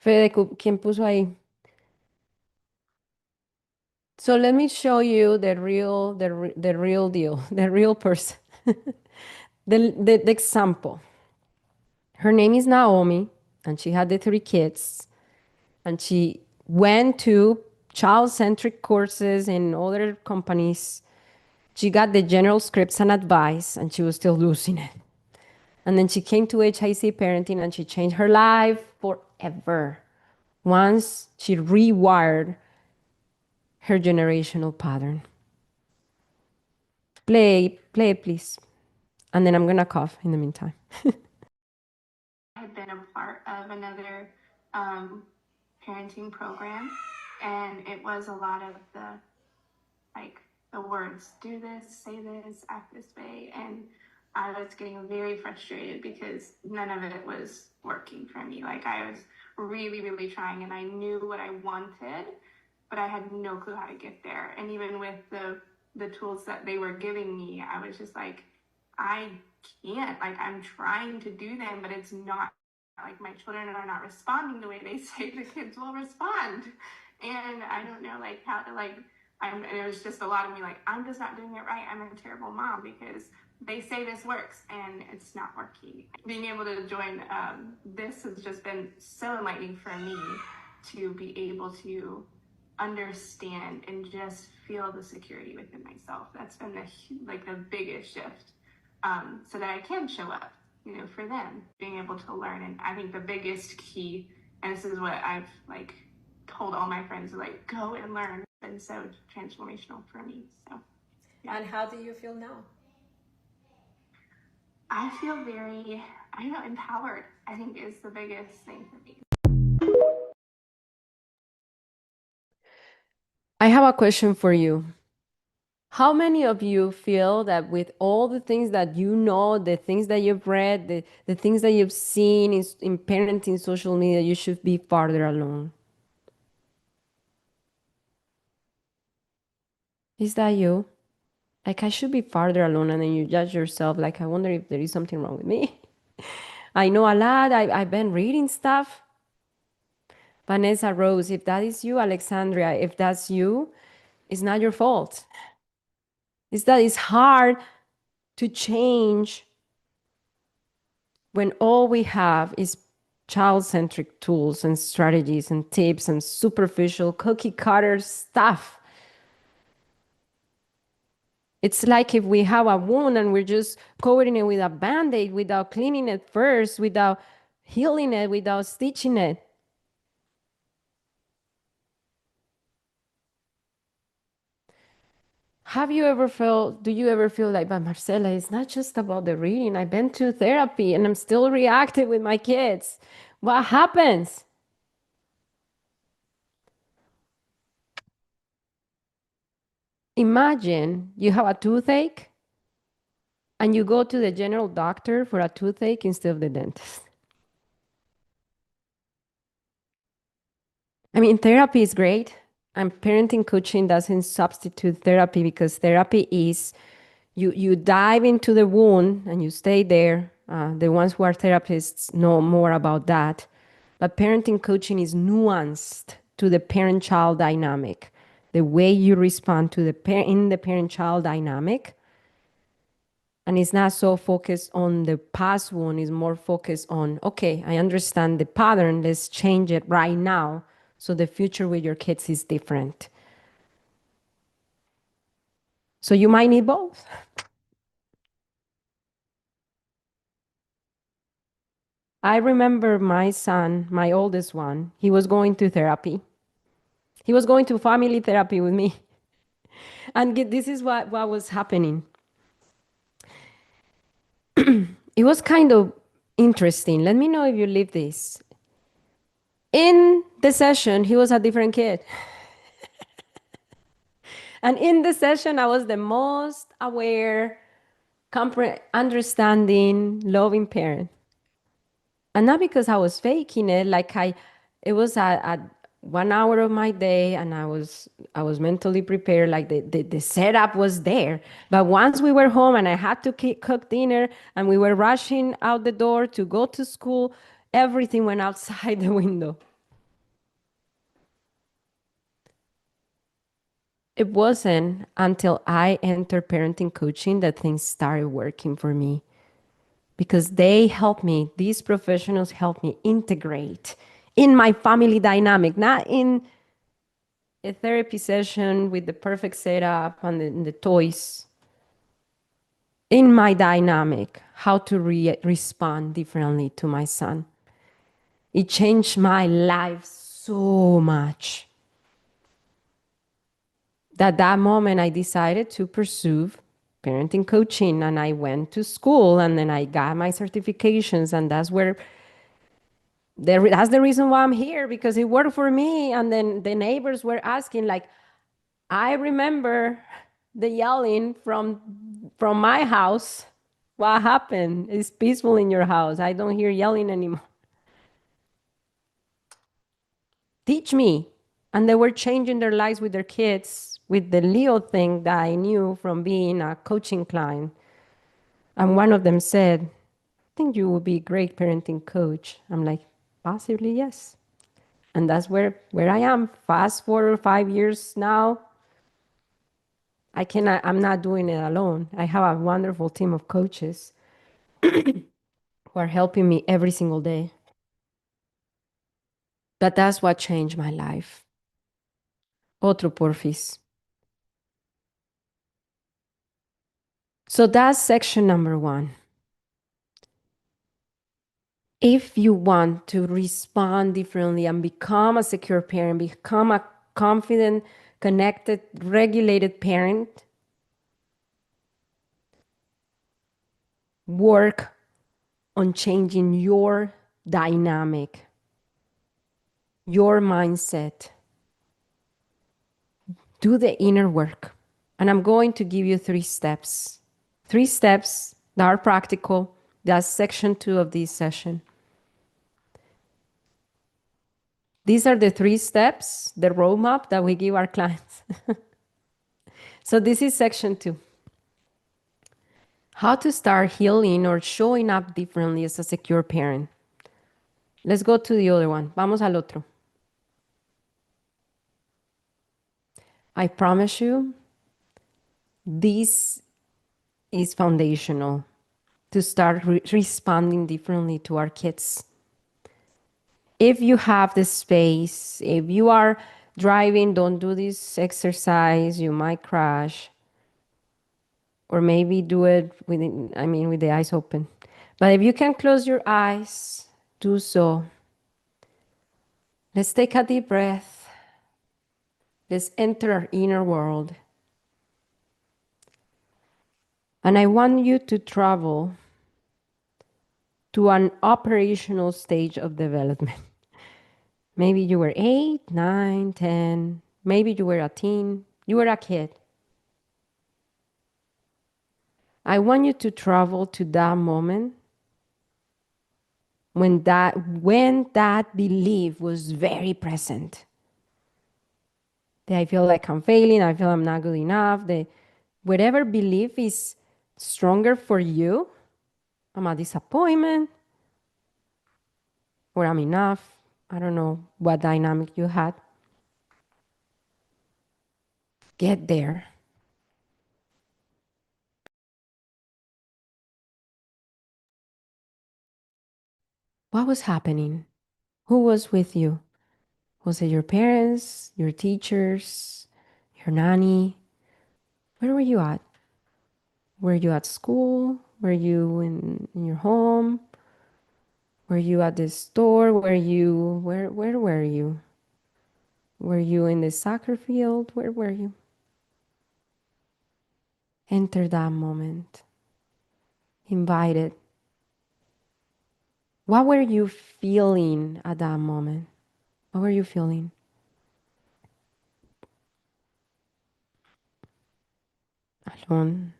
Fede, ¿quién puso ahí? So let me show you the real deal, the real person. The example. Her name is Naomi, and she had the 3 kids, and she went to child-centric courses in other companies. She got the general scripts and advice, and she was still losing it. And then she came to HIC parenting, and she changed her life forever. Once she rewired her generational pattern. Play it, please. And then I'm going to cough in the meantime. I had been a part of another parenting program, and it was a lot of the words, do this, say this, act this way, and I was getting very frustrated because none of it was working for me. Like, I was really, really trying, and I knew what I wanted, but I had no clue how to get there. And even with the tools that they were giving me, I was just like, I can't. Like, I'm trying to do them, but it's not, like, my children are not responding the way they say the kids will respond. And I don't know, like, how to, like, it was just a lot of me like, I'm just not doing it right. I'm a terrible mom because they say this works and it's not working. Being able to join this has just been so enlightening for me to be able to understand and just feel the security within myself. That's been the biggest shift, so that I can show up, for them, being able to learn. And I think the biggest key, and this is what I've told all my friends, go and learn. It's been so transformational for me. So, yeah. And how do you feel now? I feel very, empowered, I think, is the biggest thing for me. I have a question for you. How many of you feel that with all the things that you know, the things that you've read, the things that you've seen in parenting social media, you should be farther along? Is that you? Like, I should be farther along, and then you judge yourself. Like, I wonder if there is something wrong with me. I know a lot. I've been reading stuff. Vanessa Rose, if that is you, Alexandria, if that's you, it's not your fault. It's that it's hard to change when all we have is child-centric tools and strategies and tips and superficial cookie cutter stuff. It's like if we have a wound and we're just covering it with a band-aid without cleaning it first, without healing it, without stitching it. Have you ever felt, do you ever feel like, but Marcela, it's not just about the reading. I've been to therapy and I'm still reacting with my kids. What happens? Imagine you have a toothache and you go to the general doctor for a toothache instead of the dentist. I mean, therapy is great. And parenting coaching doesn't substitute therapy because therapy is you dive into the wound and you stay there. The ones who are therapists know more about that. But parenting coaching is nuanced to the parent-child dynamic. The way you respond to in the parent-child dynamic. And it's not so focused on the past wound, it's more focused on, okay, I understand the pattern, let's change it right now so the future with your kids is different. So you might need both. I remember my son, my oldest one, he was going to therapy. He was going to family therapy with me. And this is what was happening. It was kind of interesting. Let me know if you live this. In the session, he was a different kid. And in the session, I was the most aware, understanding, loving parent. And not because I was faking it, it was at 1 hour of my day and I was mentally prepared, like the setup was there. But once we were home and I had to cook dinner and we were rushing out the door to go to school, everything went outside the window. It wasn't until I entered parenting coaching that things started working for me because they helped me, these professionals helped me integrate in my family dynamic, not in a therapy session with the perfect setup and the toys, in my dynamic, how to respond differently to my son. It changed my life so much. That moment I decided to pursue parenting coaching and I went to school and then I got my certifications and that's the reason why I'm here because it worked for me. And then the neighbors were asking like, I remember the yelling from my house. What happened? It's peaceful in your house. I don't hear yelling anymore. Teach me. And they were changing their lives with their kids with the Leo thing that I knew from being a coaching client. And one of them said, I think you would be a great parenting coach. I'm like, possibly, yes. And that's where I am. Fast forward 5 years now. I'm not doing it alone. I have a wonderful team of coaches who are helping me every single day. But that's what changed my life. Otro porfis. So that's section number 1. If you want to respond differently and become a secure parent, become a confident, connected, regulated parent, work on changing your dynamic, your mindset. Do the inner work. And I'm going to give you 3 steps. 3 steps that are practical. That's section 2 of this session. These are the 3 steps, the roadmap that we give our clients. So this is section 2. How to start healing or showing up differently as a secure parent. Let's go to the other one. Vamos al otro. I promise you, this is foundational to start responding differently to our kids. If you have the space, if you are driving, don't do this exercise, you might crash. Or maybe do it with the eyes open. But if you can close your eyes, do so. Let's take a deep breath. Let's enter our inner world. And I want you to travel to an operational stage of development. Maybe you were 8, 9, 10. Maybe you were a teen. You were a kid. I want you to travel to that moment when that belief was very present. That I feel like I'm failing, I feel I'm not good enough. Whatever belief is stronger for you, I'm a disappointment, or I'm enough. I don't know what dynamic you had. Get there. What was happening? Who was with you? Was it your parents, your teachers, your nanny? Where were you at? Were you at school? Were you in your home? Were you at the store? Where were you? Were you in the soccer field? Where were you? Enter that moment. Invite it. What were you feeling at that moment? What were you feeling? Alone.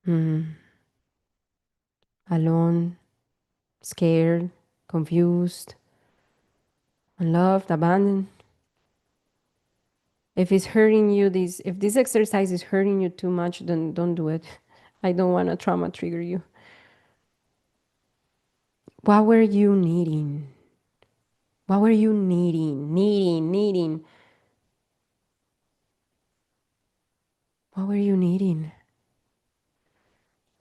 Mm. Alone. Scared. Confused. Unloved. Abandoned. If it's hurting you, if this exercise is hurting you too much, then don't do it. I don't want to trauma trigger you. What were you needing? What were you needing? Needing. What were you needing?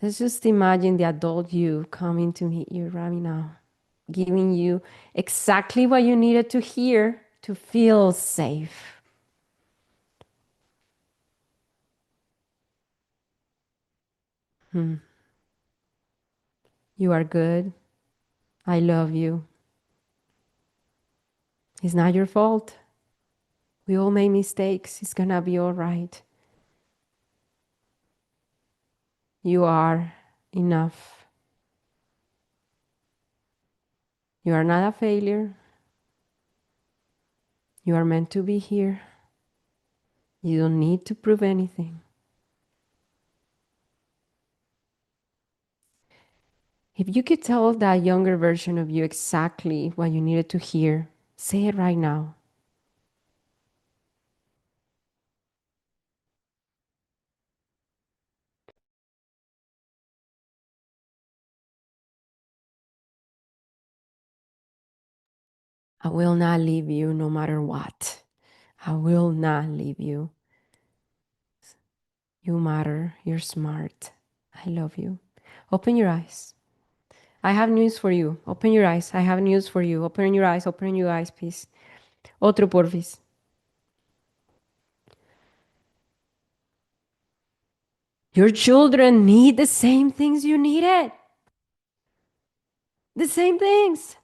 Let's just imagine the adult you coming to meet you right now, giving you exactly what you needed to hear to feel safe. You are good. I love you. It's not your fault. We all make mistakes. It's gonna be all right. You are enough. You are not a failure. You are meant to be here. You don't need to prove anything. If you could tell that younger version of you exactly what you needed to hear, say it right now. I will not leave you no matter what. I will not leave you. You matter. You're smart. I love you. Open your eyes. I have news for you. Open your eyes. I have news for you. Open your eyes. Open your eyes, please. Otro porfis. Your children need the same things you needed. The same things.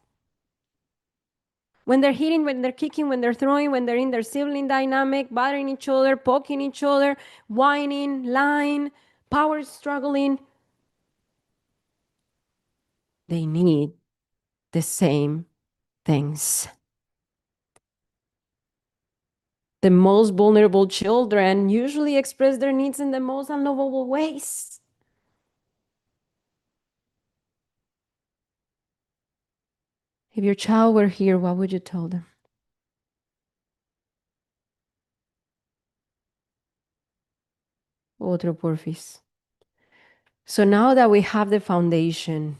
When they're hitting, when they're kicking, when they're throwing, when they're in their sibling dynamic, bothering each other, poking each other, whining, lying, power struggling, they need the same things. The most vulnerable children usually express their needs in the most unlovable ways. If your child were here, what would you tell them? Otro porfis. So now that we have the foundation,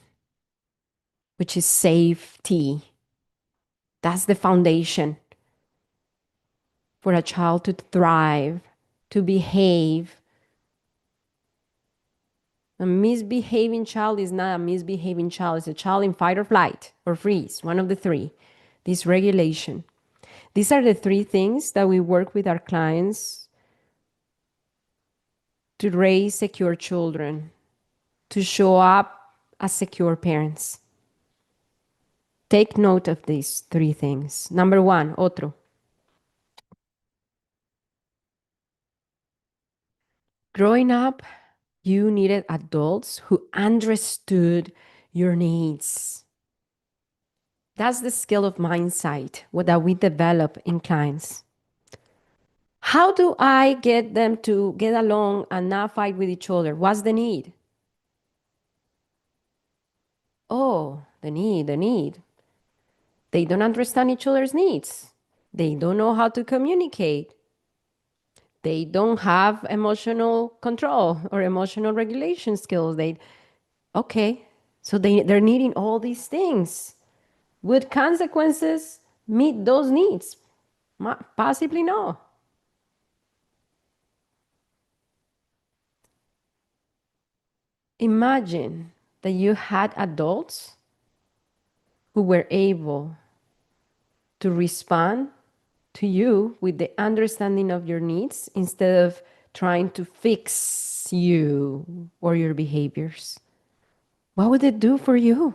which is safety, that's the foundation. for a child to thrive, to behave. A misbehaving child is not a misbehaving child. It's a child in fight or flight or freeze, one of the three. Dysregulation. These are the three things that we work with our clients to raise secure children, to show up as secure parents. Take note of these three things. Number one, otro. Growing up, you needed adults who understood your needs. That's the skill of mindsight that we develop in clients. How do I get them to get along and not fight with each other? What's the need? Oh, the need. They don't understand each other's needs. They don't know how to communicate. They don't have emotional control or emotional regulation skills. Okay, so they're needing all these things. Would consequences meet those needs? Possibly no. Imagine that you had adults who were able to respond to you with the understanding of your needs instead of trying to fix you or your behaviors. What would it do for you?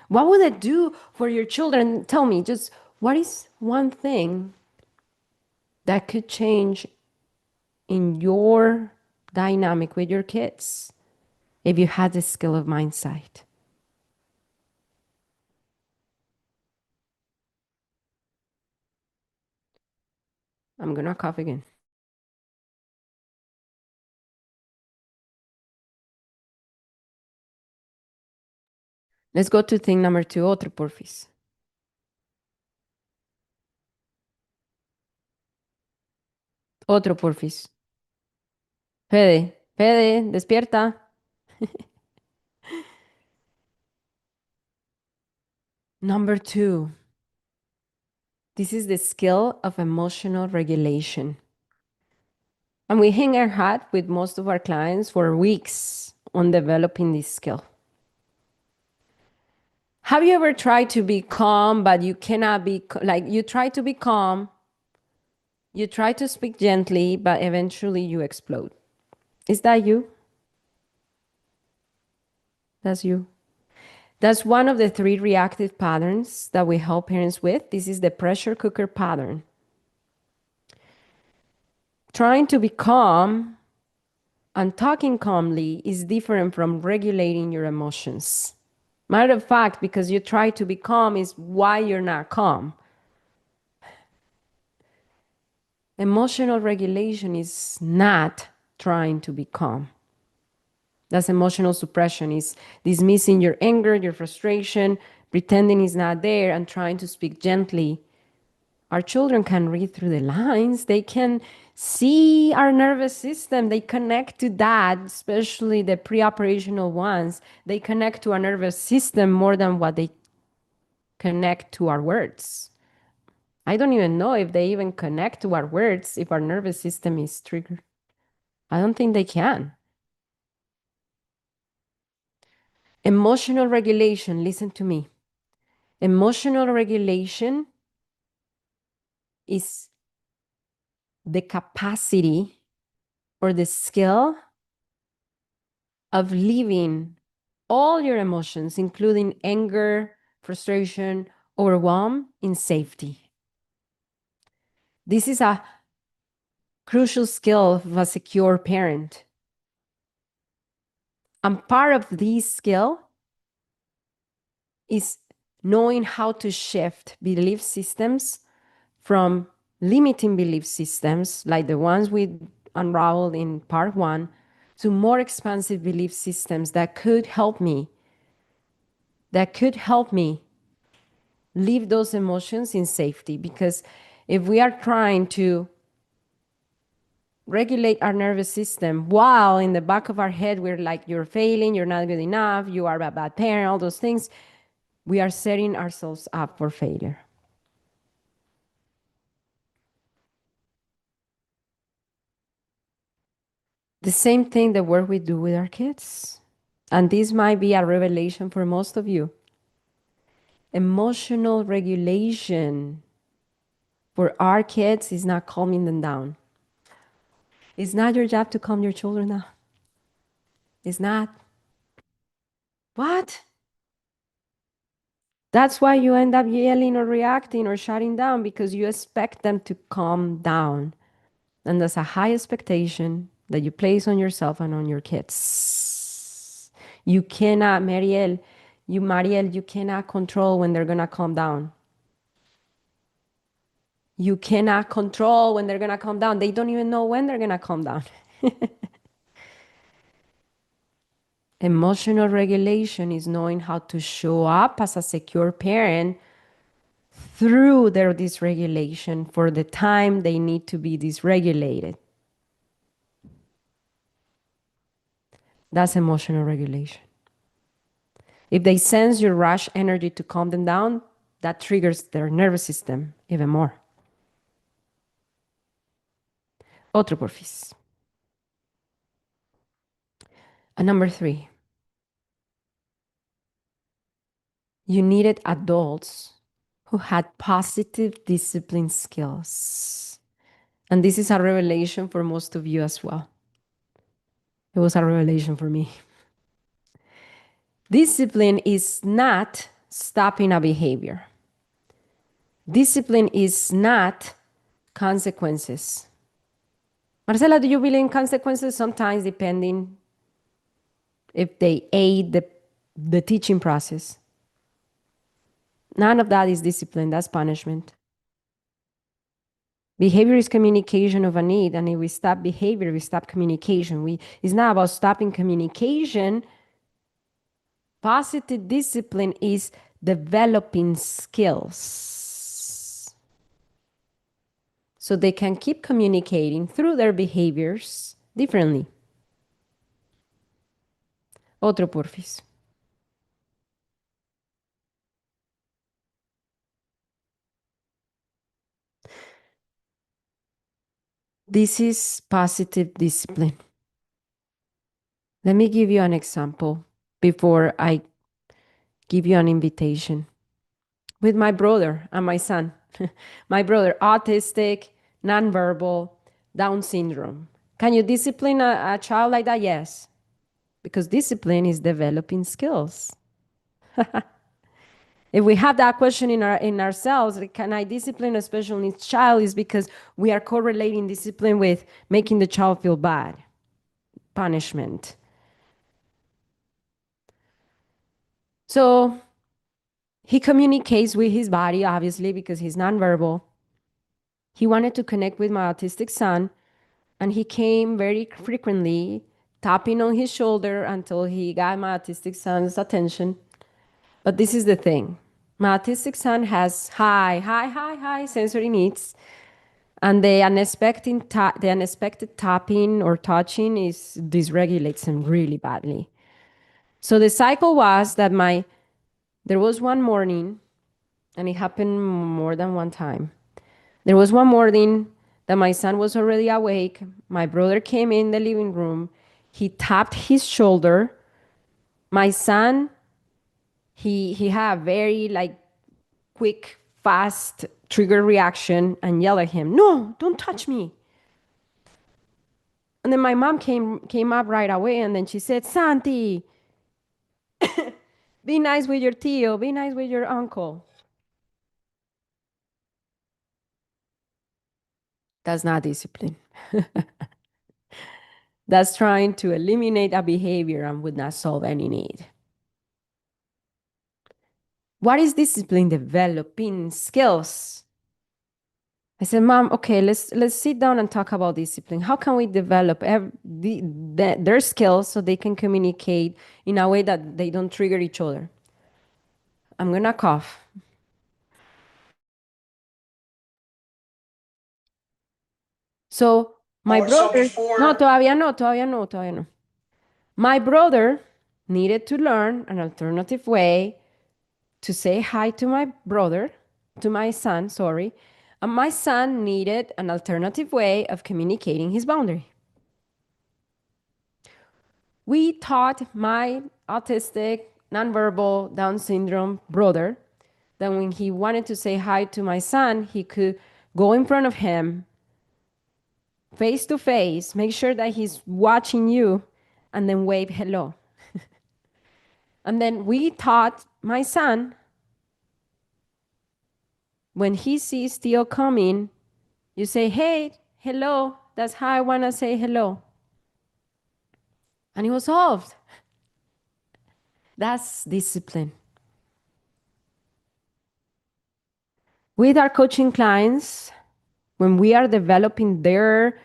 What would it do for your children? Tell me, just what is one thing that could change in your dynamic with your kids if you had the skill of mindsight? I'm going to cough again. Let's go to thing number two. Otro, porfis. Otro, porfis. Fede, despierta. Number two, this is the skill of emotional regulation. And we hang our hat with most of our clients for weeks on developing this skill. Have you ever tried to be calm, but you cannot be, like you try to be calm, you try to speak gently, but eventually you explode? Is that you? That's you. That's one of the three reactive patterns that we help parents with. This is the pressure cooker pattern. Trying to be calm and talking calmly is different from regulating your emotions. Matter of fact, because you try to be calm is why you're not calm. Emotional regulation is not trying to be calm. That's emotional suppression, is dismissing your anger, your frustration, pretending it's not there and trying to speak gently. Our children can read through the lines. They can see our nervous system. They connect to that, especially the pre-operational ones. They connect to our nervous system more than what they connect to our words. I don't even know if they even connect to our words if our nervous system is triggered. I don't think they can. Emotional regulation, listen to me. Emotional regulation is the capacity or the skill of leaving all your emotions, including anger, frustration, overwhelm, in safety. This is a crucial skill of a secure parent. And part of this skill is knowing how to shift belief systems from limiting belief systems, like the ones we unraveled in part one, to more expansive belief systems that could help me leave those emotions in safety. Because if we are trying to regulate our nervous system while in the back of our head we're like, you're failing, you're not good enough, you are a bad parent, all those things, we are setting ourselves up for failure. The same thing the work we do with our kids. And this might be a revelation for most of you. Emotional regulation for our kids is not calming them down. It's not your job to calm your children down. It's not. What? That's why you end up yelling or reacting or shutting down, because you expect them to calm down. And that's a high expectation that you place on yourself and on your kids. You cannot, Mariel, you cannot control when they're going to calm down. You cannot control when they're going to calm down. They don't even know when they're going to calm down. Emotional regulation is knowing how to show up as a secure parent through their dysregulation for the time they need to be dysregulated. That's emotional regulation. If they sense your rush energy to calm them down, that triggers their nervous system even more. Otro porfis. And number 3, you needed adults who had positive discipline skills. And this is a revelation for most of you as well. It was a revelation for me. Discipline is not stopping a behavior. Discipline is not consequences. Marcela, do you believe in consequences? Sometimes, depending if they aid the teaching process. None of that is discipline, that's punishment. Behavior is communication of a need, and if we stop behavior, we stop communication. It's not about stopping communication. Positive discipline is developing skills so they can keep communicating through their behaviors differently. Otro porfis. This is positive discipline. Let me give you an example before I give you an invitation. With my brother and my son. My brother, autistic, nonverbal, Down syndrome. Can you discipline a child like that? Yes. Because discipline is developing skills. If we have that question in ourselves, like, can I discipline a special needs child, is because we are correlating discipline with making the child feel bad, punishment. So he communicates with his body, obviously, because he's nonverbal. He wanted to connect with my autistic son, and he came very frequently, tapping on his shoulder until he got my autistic son's attention. But this is the thing. My autistic son has high sensory needs, and the unexpected tapping or touching dysregulates him really badly. So the cycle was that there was one morning, and it happened more than one time. There was one morning that my son was already awake. My brother came in the living room. He tapped his shoulder. My son, he had a very quick, fast trigger reaction and yelled at him, "No, don't touch me." And then my mom came up right away, and then she said, "Santi, be nice with your tío, be nice with your uncle." That's not discipline. That's trying to eliminate a behavior and would not solve any need. What is discipline? Developing skills. I said, "Mom, okay, let's sit down and talk about discipline. How can we develop their skills so they can communicate in a way that they don't trigger each other?" I'm gonna cough. So my brother, no, todavía no. My brother needed to learn an alternative way to say hi to my son, sorry. And my son needed an alternative way of communicating his boundary. We taught my autistic, nonverbal, Down syndrome brother that when he wanted to say hi to my son, he could go in front of him, face to face, make sure that he's watching you, and then wave hello. And then we taught my son, when he sees Theo coming, you say, hey, hello. That's how I want to say hello. And it was solved. That's discipline. With our coaching clients, when we are developing their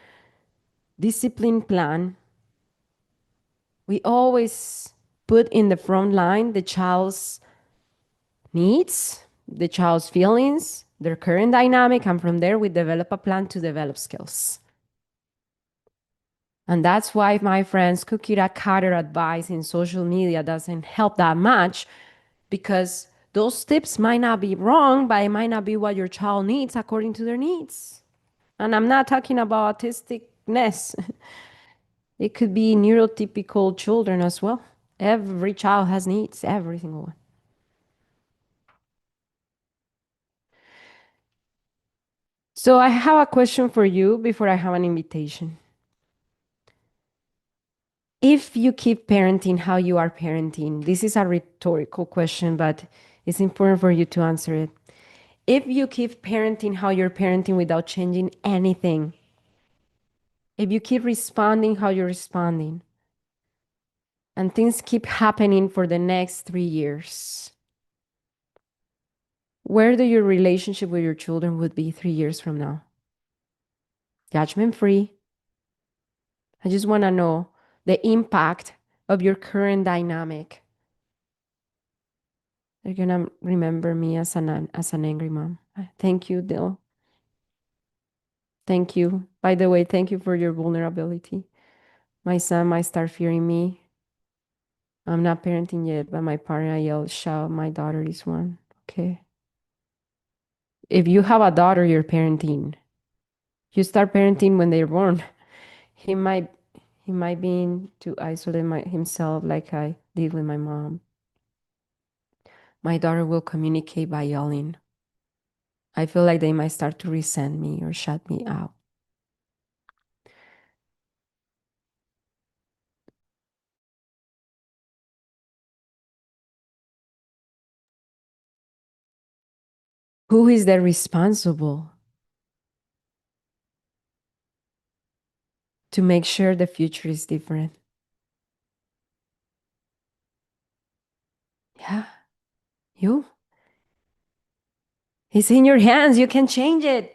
discipline plan, we always put in the front line the child's needs, the child's feelings, their current dynamic, and from there we develop a plan to develop skills. And that's why, my friends, cookie cutter advice in social media doesn't help that much, because those tips might not be wrong, but it might not be what your child needs according to their needs. And I'm not talking about autisticness. It could be neurotypical children as well. Every child has needs, every single one. So I have a question for you before I have an invitation. If you keep parenting how you are parenting, this is a rhetorical question, but it's important for you to answer it. If you keep parenting how you're parenting without changing anything, if you keep responding how you're responding, and things keep happening for the next 3 years, where do your relationship with your children would be 3 years from now? Judgment free. I just want to know the impact of your current dynamic. They're going to remember me as an angry mom. Thank you, Dill. Thank you. By the way, thank you for your vulnerability. My son might start fearing me. I'm not parenting yet, but my partner yelled, shout, my daughter is one. Okay. If you have a daughter you're parenting, you start parenting when they're born. He might be to isolate himself like I did with my mom. My daughter will communicate by yelling. I feel like they might start to resent me or shut me out. Who is there responsible to make sure the future is different? Yeah, you. It's in your hands. You can change it.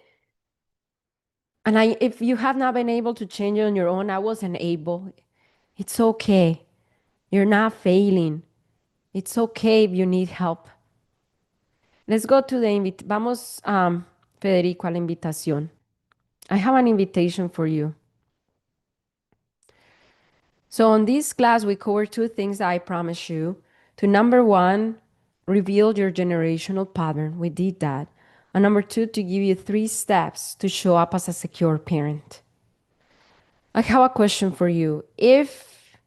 And if you have not been able to change it on your own, I wasn't able. It's okay. You're not failing. It's okay if you need help. Let's go to the Vamos, Federico, a la invitación. I have an invitation for you. So on this class, we cover 2 things that I promise you. To number 1, reveal your generational pattern. We did that. And number 2, to give you 3 steps to show up as a secure parent. I have a question for you. If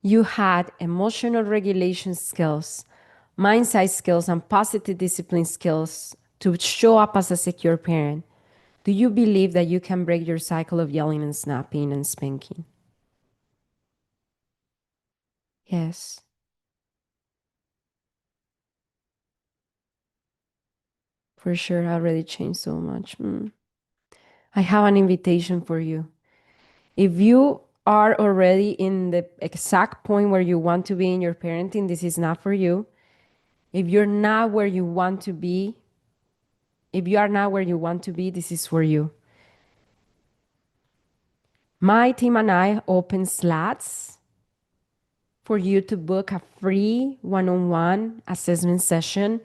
you had emotional regulation skills, mindset skills, and positive discipline skills to show up as a secure parent, do you believe that you can break your cycle of yelling and snapping and spanking? Yes. For sure, I already changed so much. I have an invitation for you. If you are already in the exact point where you want to be in your parenting, this is not for you. If you're not where you want to be, if you are not where you want to be, this is for you. My team and I open slots for you to book a free one-on-one assessment session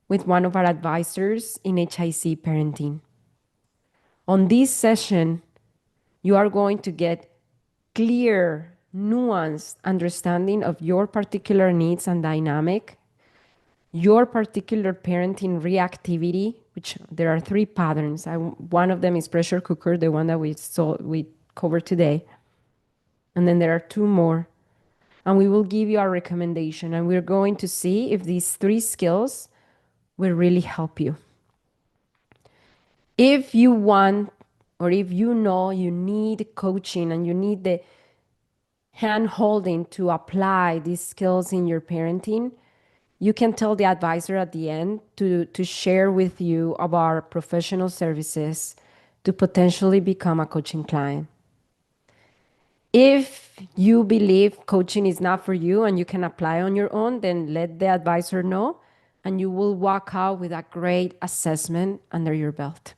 with one of our advisors in HIC parenting. On this session, you are going to get clear, nuanced understanding of your particular needs and dynamic, your particular parenting reactivity, which there are 3 patterns. One of them is pressure cooker, the one that we covered today. And then there are 2 more. And we will give you our recommendation. And we're going to see if these 3 skills will really help you. If you want, or if you know you need coaching and you need the hand holding to apply these skills in your parenting, you can tell the advisor at the end to share with you about professional services to potentially become a coaching client. If you believe coaching is not for you and you can apply on your own, then let the advisor know and you will walk out with a great assessment under your belt.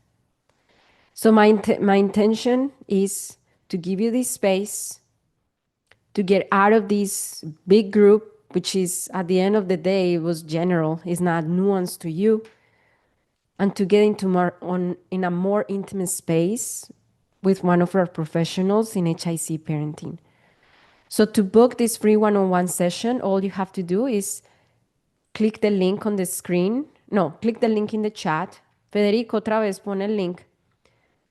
So my intention is to give you this space to get out of this big group, which is at the end of the day, it was general, it's not nuanced to you, and to get into in a more intimate space with one of our professionals in HIC parenting. So to book this free one-on-one session, all you have to do is click the link on the screen. No, click the link in the chat. Federico, otra vez pon el link.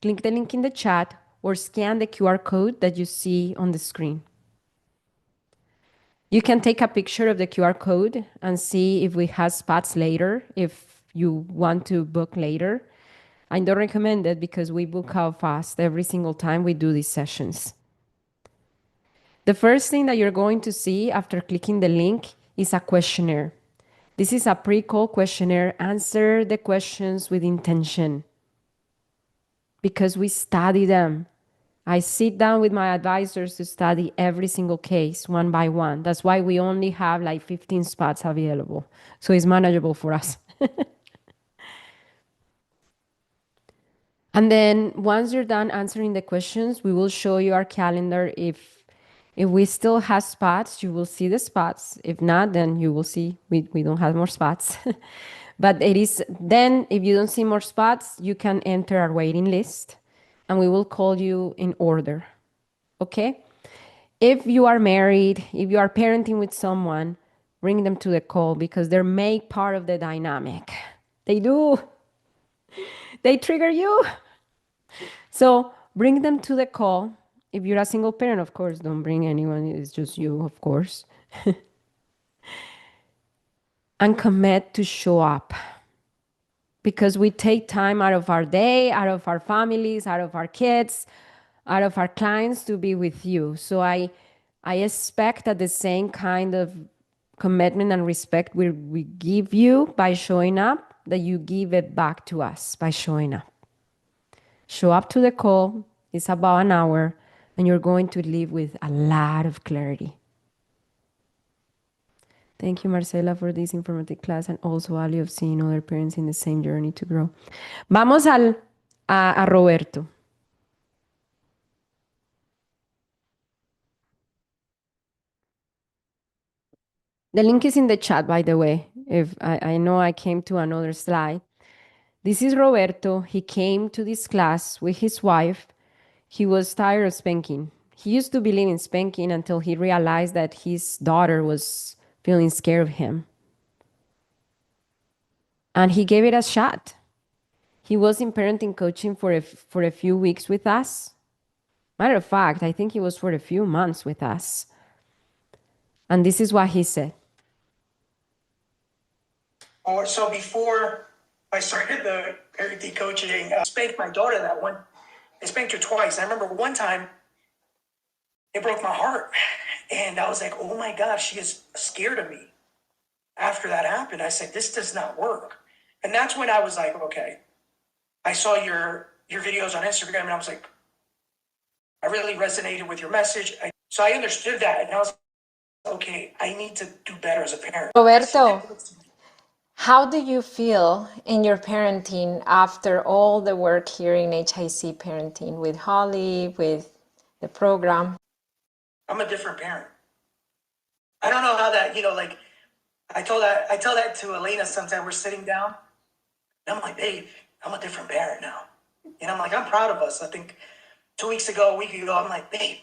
Click the link in the chat or scan the QR code that you see on the screen. You can take a picture of the QR code and see if we have spots later, if you want to book later. I don't recommend it because we book out fast every single time we do these sessions. The first thing that you're going to see after clicking the link is a questionnaire. This is a pre-call questionnaire. Answer the questions with intention because we study them. I sit down with my advisors to study every single case one by one. That's why we only have like 15 spots available. So it's manageable for us. And then once you're done answering the questions, we will show you our calendar. If we still have spots, you will see the spots. If not, then you will see we don't have more spots. But it is then, if you don't see more spots, you can enter our waiting list and we will call you in order. Okay? If you are married, if you are parenting with someone, bring them to the call because they make part of the dynamic. They do. They trigger you. So bring them to the call. If you're a single parent, of course, don't bring anyone. It's just you, of course. And commit to show up. Because we take time out of our day, out of our families, out of our kids, out of our clients to be with you. So I expect that the same kind of commitment and respect we give you by showing up, that you give it back to us by showing up. Show up to the call. It's about an hour, and you're going to leave with a lot of clarity. Thank you, Marcela, for this informative class and also value of seeing other parents in the same journey to grow. Vamos a Roberto. The link is in the chat, by the way. If I know I came to another slide. This is Roberto. He came to this class with his wife. He was tired of spanking. He used to believe in spanking until he realized that his daughter was feeling scared of him. And he gave it a shot. He was in parenting coaching for a few weeks with us. Matter of fact, I think he was for a few months with us. And this is what he said. So before I started the parenting coaching, I spanked my daughter that one. I spanked her twice. I remember one time it broke my heart. And I was like, oh my gosh, she is scared of me. After that happened, I said, this does not work. And that's when I was like, okay. I saw your videos on Instagram and I was like, I really resonated with your message. So I understood that. And I was like, okay, I need to do better as a parent. Roberto, how do you feel in your parenting after all the work here in HIC parenting with Holly, with the program? I'm a different parent. I don't know how that, like I tell that to Elena sometimes. We're sitting down and I'm like, babe, I'm a different parent now. And I'm like, I'm proud of us. I think a week ago, I'm like, babe.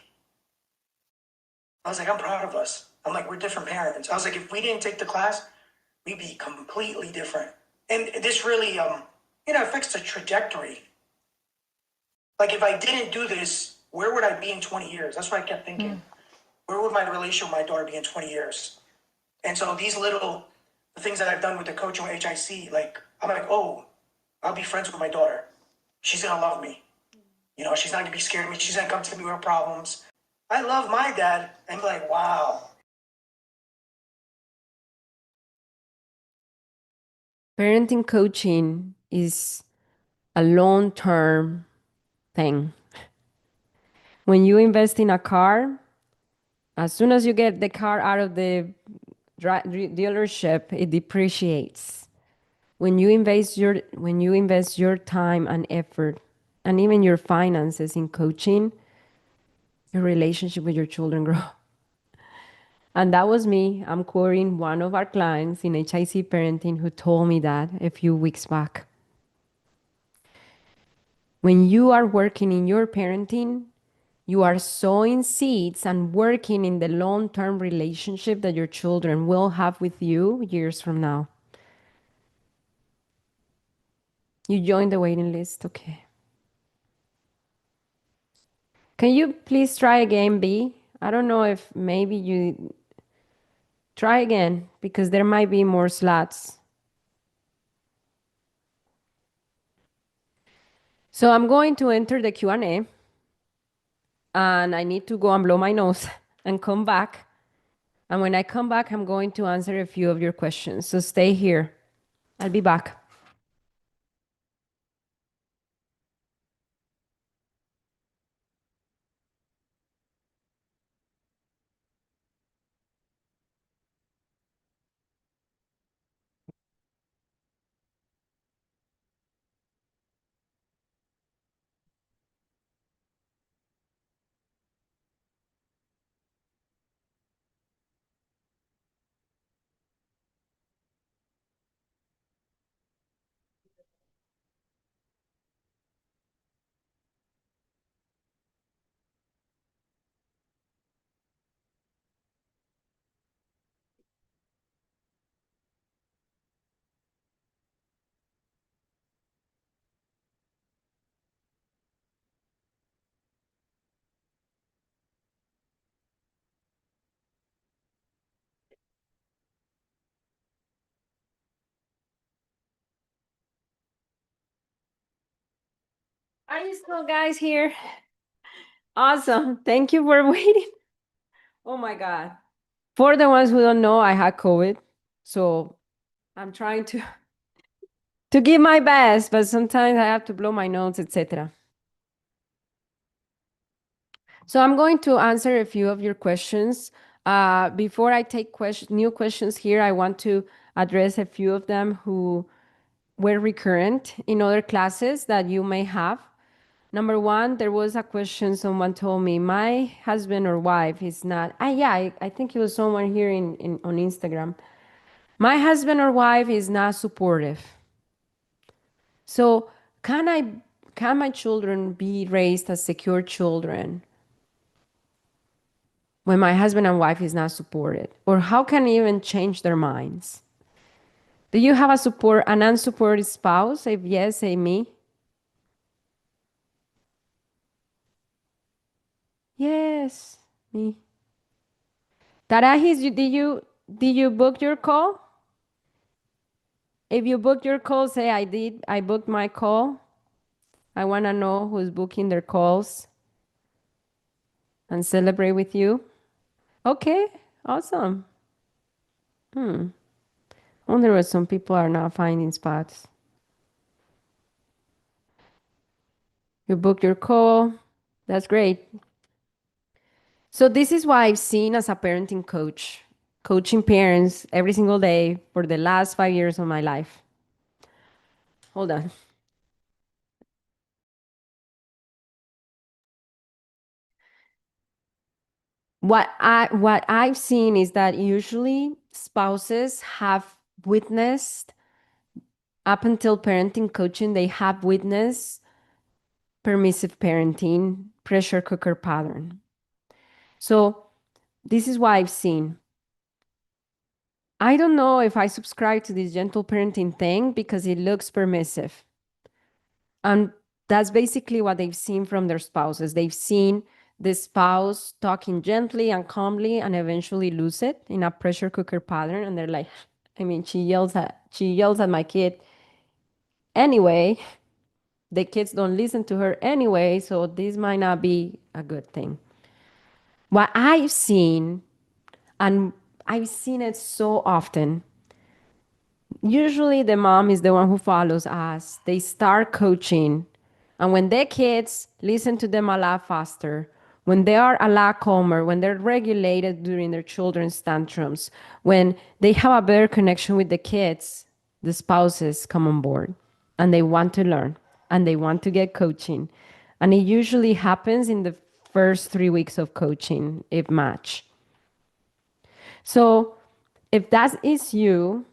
I was like, I'm proud of us. I'm like, we're different parents. I was like, if we didn't take the class, we'd be completely different. And this really, affects the trajectory. Like if I didn't do this, where would I be in 20 years? That's what I kept thinking. Where would my relationship with my daughter be in 20 years? And so these little things that I've done with the coaching with HIC, like, I'm like, oh, I'll be friends with my daughter. She's gonna love me. You know, she's not gonna be scared of me. She's gonna come to me with her problems. I love my dad and be like, wow. Parenting coaching is a long-term thing. When you invest in a car, as soon as you get the car out of the dealership, it depreciates. When you invest your time and effort and even your finances in coaching, your relationship with your children grow. And that was me. I'm quoting one of our clients in HIC parenting who told me that a few weeks back. When you are working in your parenting, you are sowing seeds and working in the long-term relationship that your children will have with you years from now. You joined the waiting list, okay. Can you please try again, B? I don't know if maybe you try again because there might be more slots. So I'm going to enter the Q&A and I need to go and blow my nose and come back. And when I come back, I'm going to answer a few of your questions. So stay here. I'll be back. Are you still guys here? Awesome. Thank you for waiting. Oh my God. For the ones who don't know, I had COVID. So I'm trying to give my best, but sometimes I have to blow my nose, etc. So I'm going to answer a few of your questions. Before I take new questions here, I want to address a few of them who were recurrent in other classes that you may have. Number one, there was a question someone told me, my husband or wife is not, I think it was someone here on Instagram. My husband or wife is not supportive. So can my children be raised as secure children when my husband and wife is not supported? Or how can I even change their minds? Do you have an unsupported spouse? If yes, say me. Yes, me. Tarahis, did you book your call? If you booked your call, say I did. I booked my call. I want to know who's booking their calls and celebrate with you. Okay, awesome. Wonder why some people are not finding spots. You booked your call. That's great. So this is what I've seen as a parenting coach, coaching parents every single day for the last 5 years of my life. Hold on. What I've seen is that usually spouses have witnessed up until parenting coaching, they have witnessed permissive parenting, pressure cooker pattern. So this is what I've seen. I don't know if I subscribe to this gentle parenting thing because it looks permissive. And That's basically what they've seen from their spouses. They've seen the spouse talking gently and calmly and eventually lose it in a pressure cooker pattern. And they're like, I mean, she yells at my kid anyway. The kids don't listen to her anyway, so this might not be a good thing. What I've seen, and I've seen it so often, usually the mom is the one who follows us. They start coaching. And when their kids listen to them a lot faster, when they are a lot calmer, when they're regulated during their children's tantrums, when they have a better connection with the kids, the spouses come on board and they want to learn and they want to get coaching. And it usually happens in the first 3 weeks of coaching, if match. So if that is you,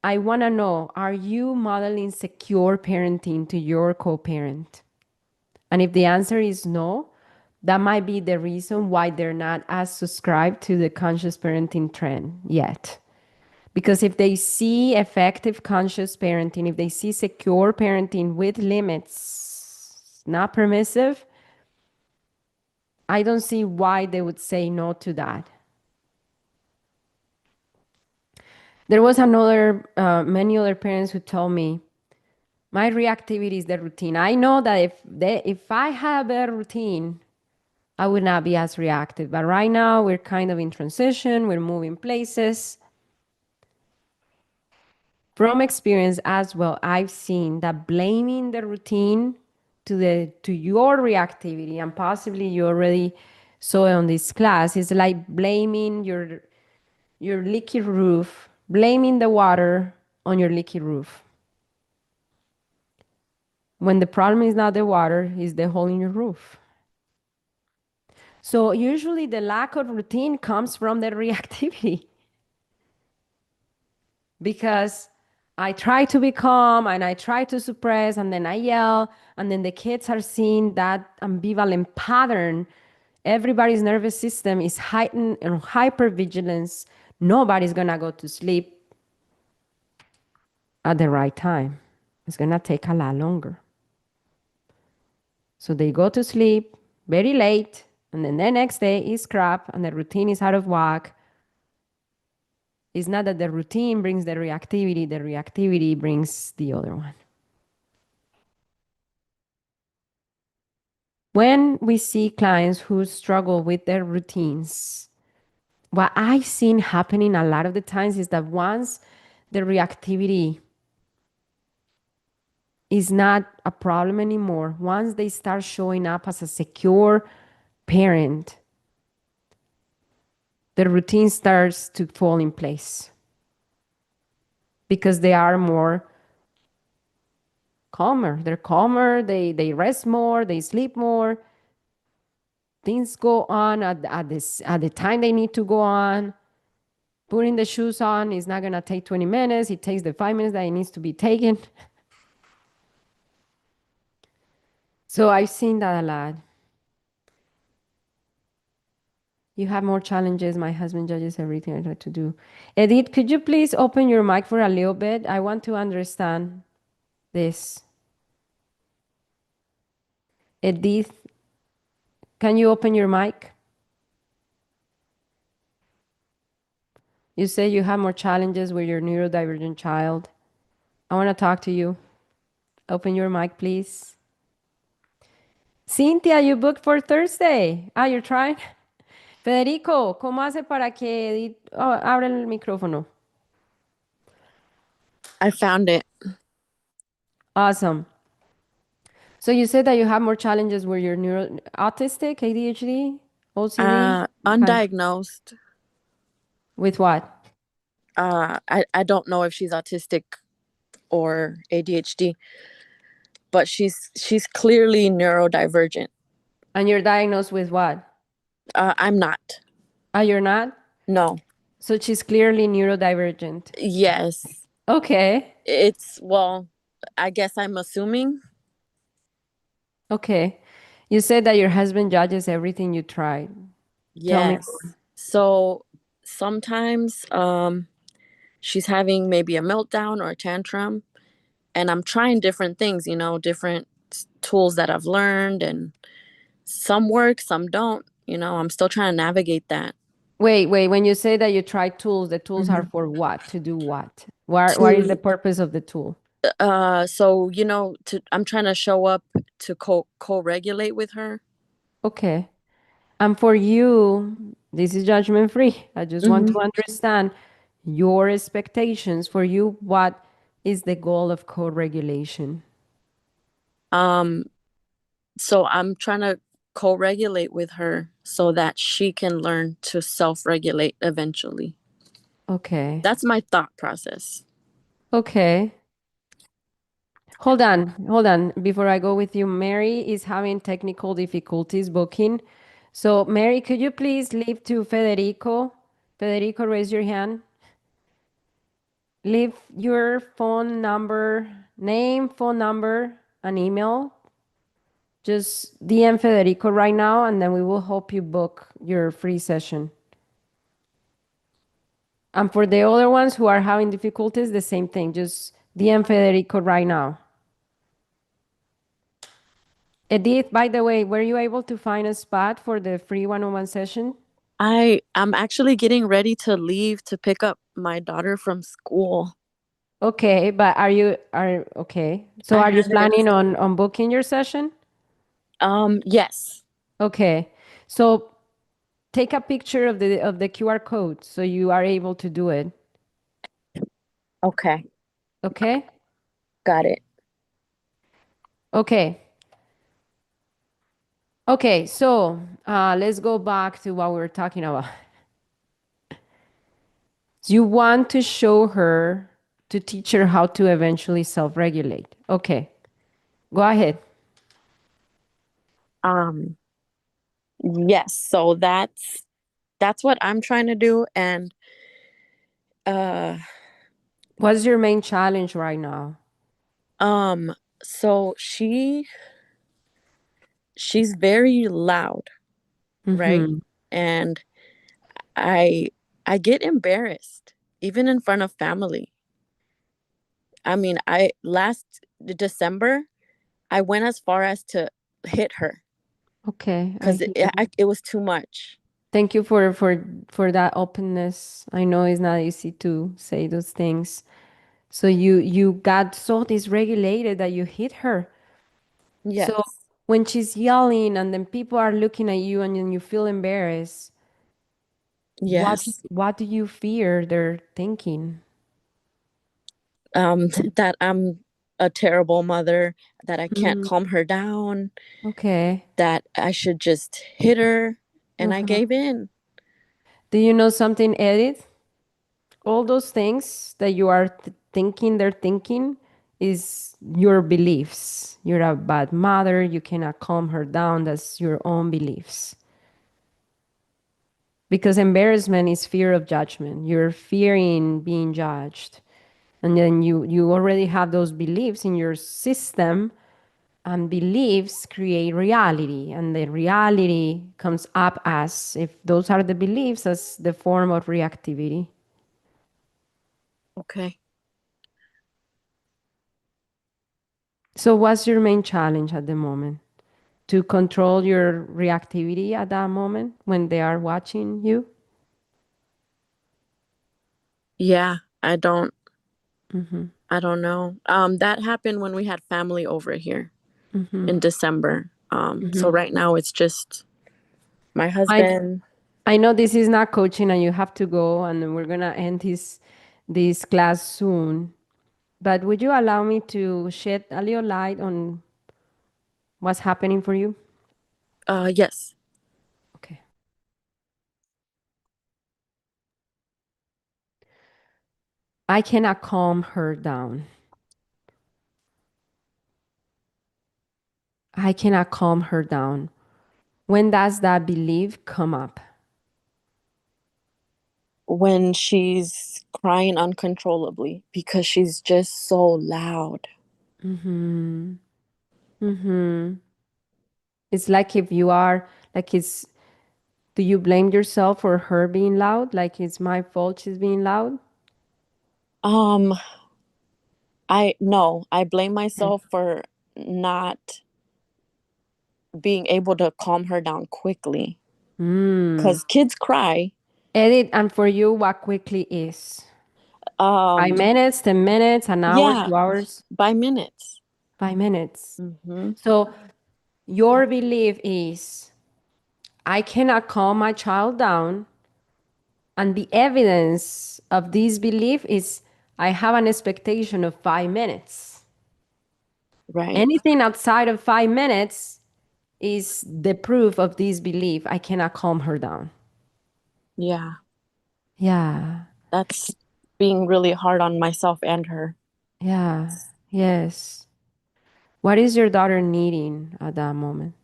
I want to know, are you modeling secure parenting to your co-parent? And if the answer is no, that might be the reason why they're not as subscribed to the conscious parenting trend yet. Because if they see effective conscious parenting, if they see secure parenting with limits, not permissive, I don't see why they would say no to that. There was many other parents who told me, my reactivity is the routine. I know that if I had a better routine, I would not be as reactive. But right now, we're kind of in transition. We're moving places. From experience as well, I've seen that blaming the routine to your reactivity, and possibly you already saw it on this class, is like blaming your leaky roof, blaming the water on your leaky roof. When the problem is not the water, it's the hole in your roof. So usually the lack of routine comes from the reactivity. Because I try to be calm and I try to suppress and then I yell, and then the kids are seeing that ambivalent pattern. Everybody's nervous system is heightened and hypervigilance. Nobody's gonna go to sleep at the right time. It's gonna take a lot longer. So they go to sleep very late, and then the next day is crap and the routine is out of whack. It's not that the routine brings the reactivity brings the other one. When we see clients who struggle with their routines, what I've seen happening a lot of the times is that once the reactivity is not a problem anymore, once they start showing up as a secure parent, the routine starts to fall in place because they are more calmer. They're calmer, they rest more, they sleep more. Things go on at the time they need to go on. Putting the shoes on is not going to take 20 minutes. It takes the 5 minutes that it needs to be taken. So I've seen that a lot. You have more challenges. My husband judges everything I try to do. Edith, could you please open your mic for a little bit? I want to understand this. Edith, can you open your mic? You say you have more challenges with your neurodivergent child. I want to talk to you. Open your mic, please. Cynthia, you booked for Thursday. Ah, you're trying? Federico, ¿cómo hace para que Edith abra el micrófono? I found it. Awesome. So you said that you have more challenges where you're autistic, ADHD, OCD? Undiagnosed. With what? I don't know if she's autistic or ADHD, but she's clearly neurodivergent. And you're diagnosed with what? I'm not. Oh, you're not? No. So she's clearly neurodivergent. Yes. Okay. I guess I'm assuming. Okay. You said that your husband judges everything you try. Tell me Yes. more. So sometimes she's having maybe a meltdown or a tantrum, and I'm trying different things, different tools that I've learned, and some work, some don't. I'm still trying to navigate that. Wait, when you say that you try tools, the tools are Mhm. for what? To do what? What is the To purpose of the tool? so I'm trying to show up to co-regulate with her. Okay. And for you, this is judgment free. I just want Hmm. to understand your expectations. For you, what is the goal of co-regulation? Um, so I'm trying to co-regulate with her so that she can learn to self-regulate eventually. Okay. That's my thought process. Okay. Hold on, hold on. Before I go with you, Mary is having technical difficulties booking. So, Mary, could you please leave to Federico? Federico, raise your hand. Leave your phone number, name, phone number, and email. Just DM Federico right now, and then we will help you book your free session. And for the other ones who are having difficulties, the same thing. Just DM Federico right now. Edith, by the way, were you able to find a spot for the free one-on-one session? I'm actually getting ready to leave to pick up my daughter from school. Okay, but are okay. So I are you had it. planning on booking your session? Yes. Okay. So take a picture of the QR code so you are able to do it. Okay. Okay? Got it. Okay. Okay, so let's go back to what we were talking about. You want to show her, to teach her how to eventually self-regulate. Okay, go ahead. Um, yes. So that's what I'm trying to do. And uh What's your main challenge right now? um so she's very loud, right? Mm-hmm. And I I get embarrassed even in front of family. I mean, I last December I went as far as to hit her Okay, I because hear you. it was too much. Thank you for that openness. I know it's not easy to say those things. So you got so dysregulated that you hit her. So Yes. when she's yelling and then people are looking at you and then you feel embarrassed, Yes. what do you fear they're thinking? That I'm a terrible mother, that I can't Mm, calm her down, okay. that I should just hit her, and I Uh-huh. gave in. Do you know something, Edith? All those things that you are thinking they're thinking is your beliefs. You're a bad mother. You cannot calm her down. That's your own beliefs. Because embarrassment is fear of judgment. You're fearing being judged. And then you already have those beliefs in your system, and beliefs create reality. And the reality comes up as, if those are the beliefs, as the form of reactivity. Okay. So, what's your main challenge at the moment? To control your reactivity at that moment when they are watching you? Yeah, Mm-hmm. I don't know. That happened when we had family over here Mm-hmm. in December. So Mm-hmm. right now it's just my I husband. I know this is not coaching and you have to go and we're gonna end this class soon. But would you allow me to shed a little light on what's happening for you? Yes. Okay. I cannot calm her down. I cannot calm her down. When does that belief come up? When she's crying uncontrollably because she's just so loud. Mm-hmm. Mm-hmm. It's like if you are like it's do you blame yourself for her being loud? Like it's my fault she's being loud? Um, I blame myself for not being able to calm her down quickly. Because kids cry. Edith, and for you, what quickly is? 5 minutes, 10 minutes, an hour, Yeah, 2 hours? by minutes. 5 minutes. Mm-hmm. So your belief is, I cannot calm my child down. And the evidence of this belief is, I have an expectation of 5 minutes. Right. Anything outside of 5 minutes is the proof of this belief. I cannot calm her down. Yeah. Yeah. That's being really hard on myself and her. Yeah. Yes. What is your daughter needing at that moment?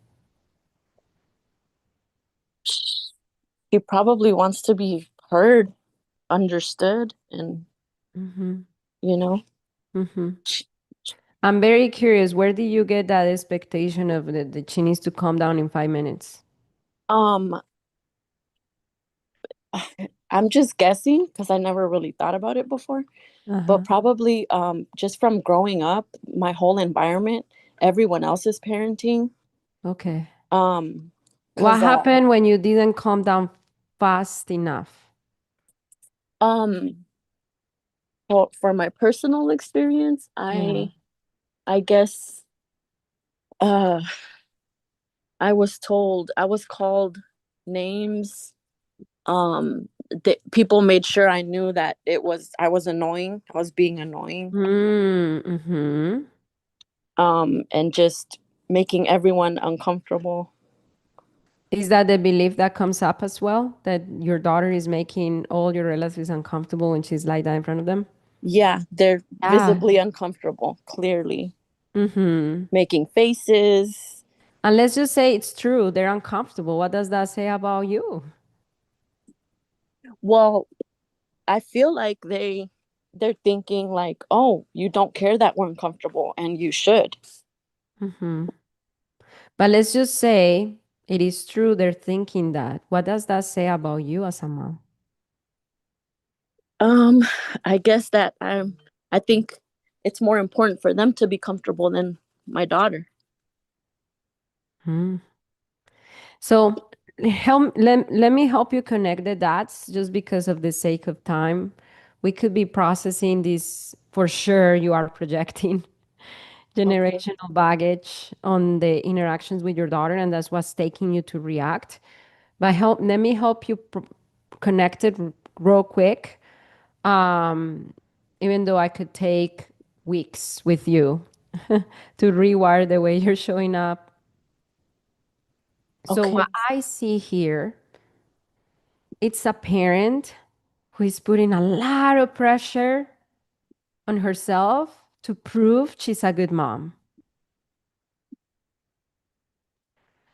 She probably wants to be heard, understood, and, you know, I'm very curious. Where did you get that expectation of that she needs to calm down in 5 minutes? um, I'm just guessing because I never really thought about it before, but probably just from growing up, my whole environment, everyone else is parenting. Okay. Um, What because happened when you didn't calm down fast enough? um, well, for my personal experience, Yeah. I guess uh I was called names. People made sure I knew that I was annoying. I was being annoying. Mm-hmm. And just making everyone uncomfortable. Is that the belief that comes up as well? That your daughter is making all your relatives uncomfortable when she's like that in front of them? Yeah, they're Yeah. visibly uncomfortable, clearly. Mm-hmm. Making faces. And let's just say it's true. They're uncomfortable. What does that say about you? Well, I feel like they're thinking like, "Oh, you don't care that we're uncomfortable and you should." Mm-hmm. But let's just say it is true they're thinking that. What does that say about you as a mom? Um, I guess that I think it's more important for them to be comfortable than my daughter. Hmm. So let me help you connect the dots just because of the sake of time. We could be processing this for sure. You are projecting Okay. generational baggage on the interactions with your daughter, and that's what's taking you to react. But let me help you connect it real quick. Um, Even though I could take weeks with you to rewire the way you're showing up. So what Okay. I see here, it's a parent who is putting a lot of pressure on herself to prove she's a good mom.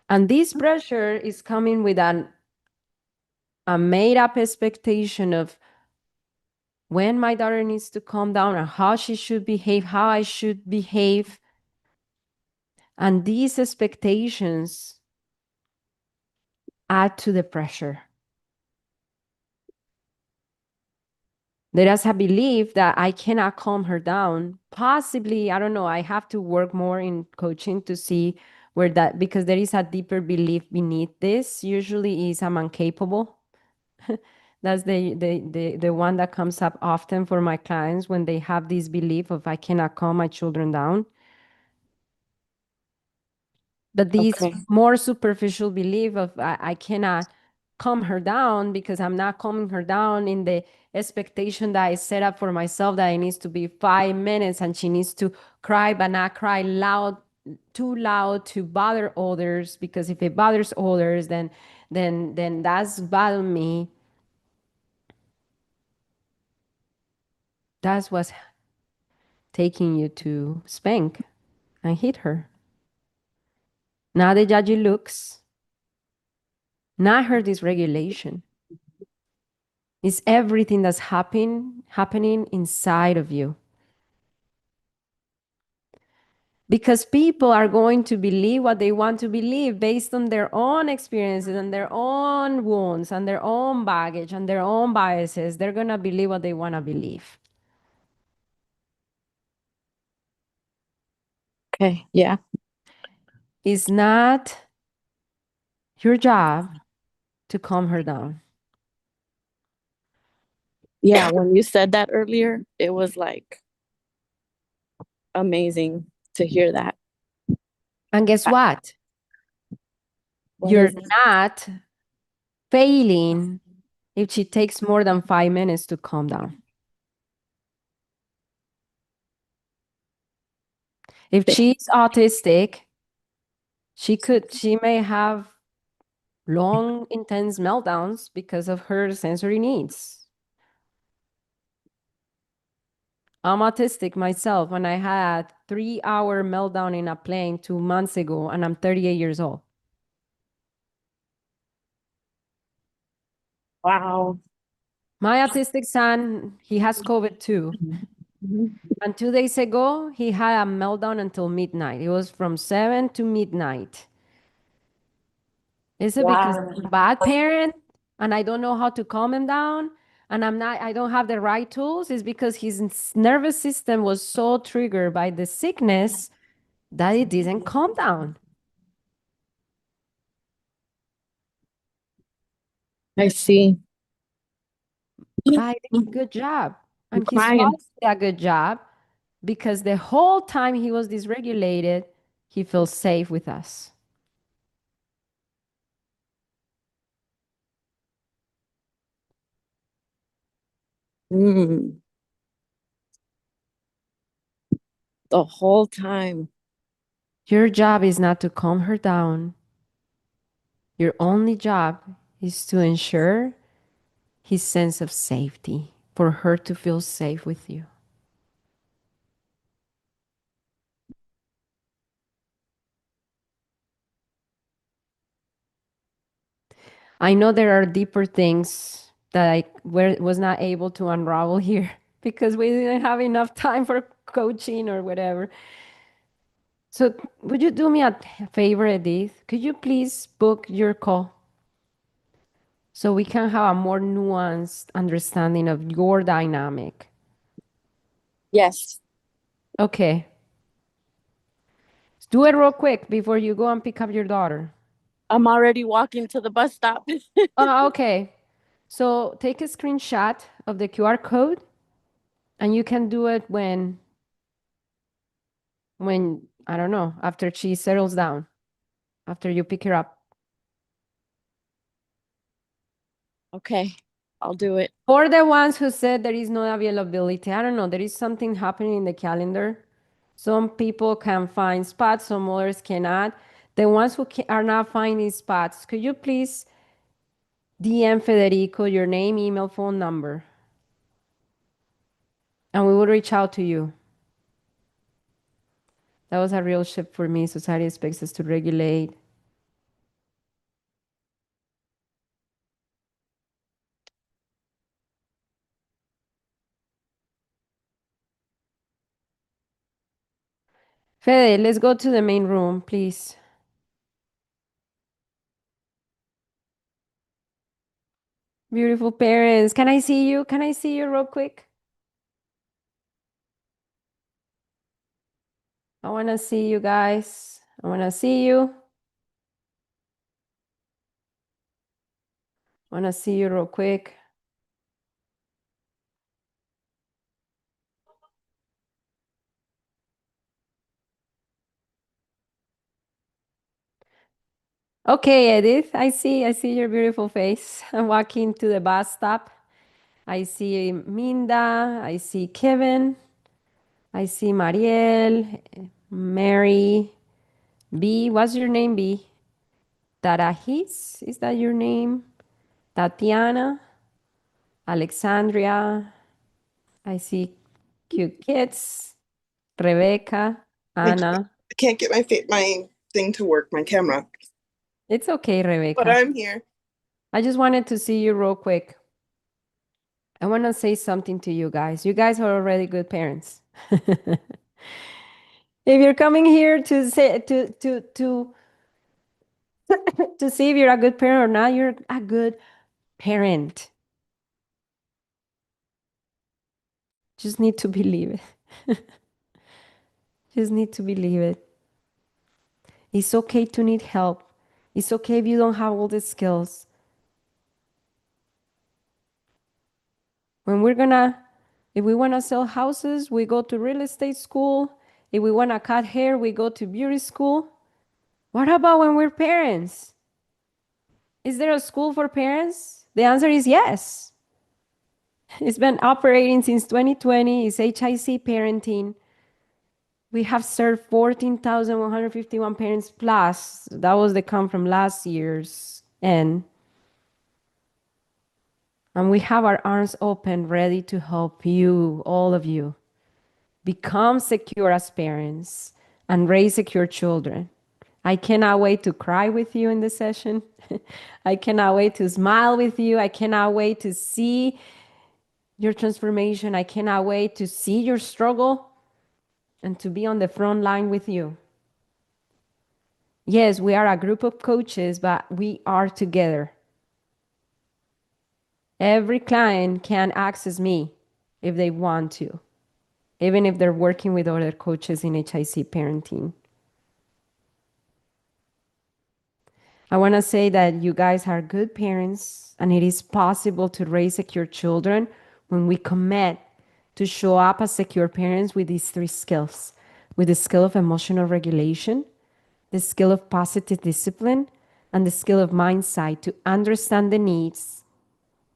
And this pressure is coming with a made up expectation of when my daughter needs to calm down and how she should behave, how I should behave. And these expectations add to the pressure. There is a belief that I cannot calm her down. Possibly, I don't know, I have to work more in coaching to see where that, because there is a deeper belief beneath this. Usually is I'm incapable. That's the one that comes up often for my clients when they have this belief of I cannot calm my children down. But this Okay. more superficial belief of I cannot calm her down because I'm not calming her down in the expectation that I set up for myself that it needs to be 5 minutes and she needs to cry, but not cry loud, too loud to bother others, because if it bothers others, then that's bother me. That's what's taking you to spank and hit her. Not the judgy looks, not her dysregulation. It's everything that's happening inside of you. Because people are going to believe what they want to believe based on their own experiences and their own wounds and their own baggage and their own biases. They're going to believe what they want to believe. Okay. Yeah. It's not your job to calm her down. Yeah. When you said that earlier, it was like amazing to hear that. And guess I- what? What You're is it? not failing if she takes more than 5 minutes to calm down. If she's autistic, she may have long, intense meltdowns because of her sensory needs. I'm autistic myself, and I had 3-hour meltdown in a plane 2 months ago, and I'm 38 years old. Wow. My autistic son, he has COVID too. Mhm. And 2 days ago, he had a meltdown until midnight. It was from 7 to midnight. Is it because Wow. I'm a bad parent and I don't know how to calm him down and I don't have the right tools? Is because his nervous system was so triggered by the sickness that it didn't calm down. I see. But I did a good job. I'm And his crying. father did a good job because the whole time he was dysregulated, he feels safe with us. Mm, the whole time. Your job is not to calm her down. Your only job is to ensure his sense of safety, for her to feel safe with you. I know there are deeper things that was not able to unravel here because we didn't have enough time for coaching or whatever. So, would you do me a favor, Edith? Could you please book your call so we can have a more nuanced understanding of your dynamic? Yes. Okay. Do it real quick before you go and pick up your daughter. I'm already walking to the bus stop. Oh, okay. So take a screenshot of the QR code and you can do it when I don't know, after she settles down, after you pick her up. Okay. I'll do it. For the ones who said there is no availability, I don't know, there is something happening in the calendar. Some people can find spots, some others cannot. The ones who are not finding spots, could you please DM Federico your name, email, phone number, and we will reach out to you. That was a real shift for me. Society expects us to regulate. Fede, let's go to the main room, please. Beautiful parents. Can I see you? Can I see you real quick? I want to see you guys. I want to see you. I want to see you real quick. Okay, Edith, I see your beautiful face. I'm walking to the bus stop. I see Minda, I see Kevin, I see Mariel, Mary, B. What's your name, B? Tarajis, is that your name? Tatiana, Alexandria, I see cute kids, Rebecca, I Anna. can't get my thing to work, my camera, It's okay, but Rebecca. I'm here. I just wanted to see you real quick. I want to say something to you guys. You guys are already good parents. If you're coming here to say to see if you're a good parent or not, you're a good parent. Just need to believe it. Just need to believe it. It's okay to need help. It's okay if you don't have all the skills. If we wanna sell houses, we go to real estate school. If we wanna cut hair, we go to beauty school. What about when we're parents? Is there a school for parents? The answer is yes. It's been operating since 2020. It's HIC parenting. We have served 14,151 parents plus. That was the count from last year's end. And we have our arms open, ready to help you, all of you, become secure as parents and raise secure children. I cannot wait to cry with you in the session. I cannot wait to smile with you. I cannot wait to see your transformation. I cannot wait to see your struggle and to be on the front line with you. Yes, we are a group of coaches, but we are together. Every client can access me if they want to, even if they're working with other coaches in HIC parenting. I want to say that you guys are good parents, and it is possible to raise secure children when we commit to show up as secure parents with these three skills: with the skill of emotional regulation, the skill of positive discipline, and the skill of mindsight to understand the needs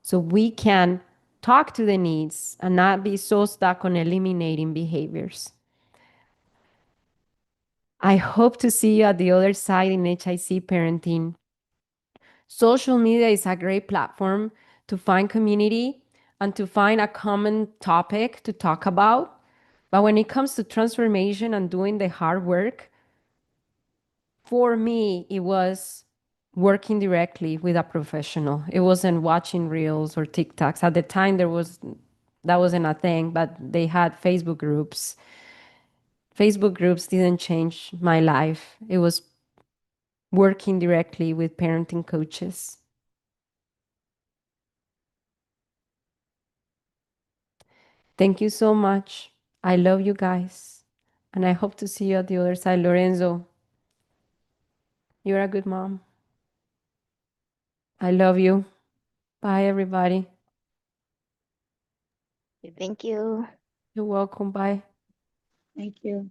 so we can talk to the needs and not be so stuck on eliminating behaviors. I hope to see you at the other side in HIC parenting. Social media is a great platform to find community and to find a common topic to talk about. But when it comes to transformation and doing the hard work, for me, it was working directly with a professional. It wasn't watching reels or TikToks. At the time, that wasn't a thing, but they had Facebook groups. Facebook groups didn't change my life. It was working directly with parenting coaches. Thank you so much. I love you guys. And I hope to see you at the other side. Lorenzo, you're a good mom. I love you. Bye, everybody. Thank you. You're welcome. Bye. Thank you.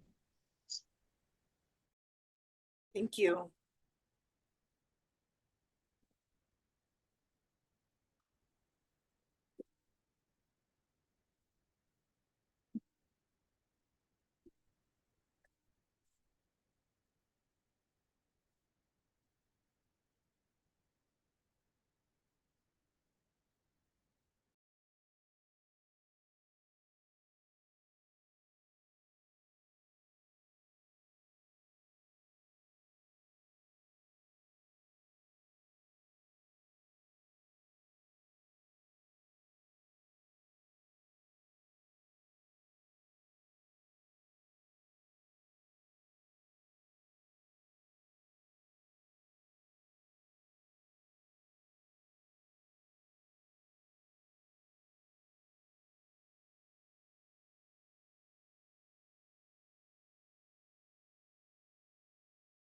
Thank you.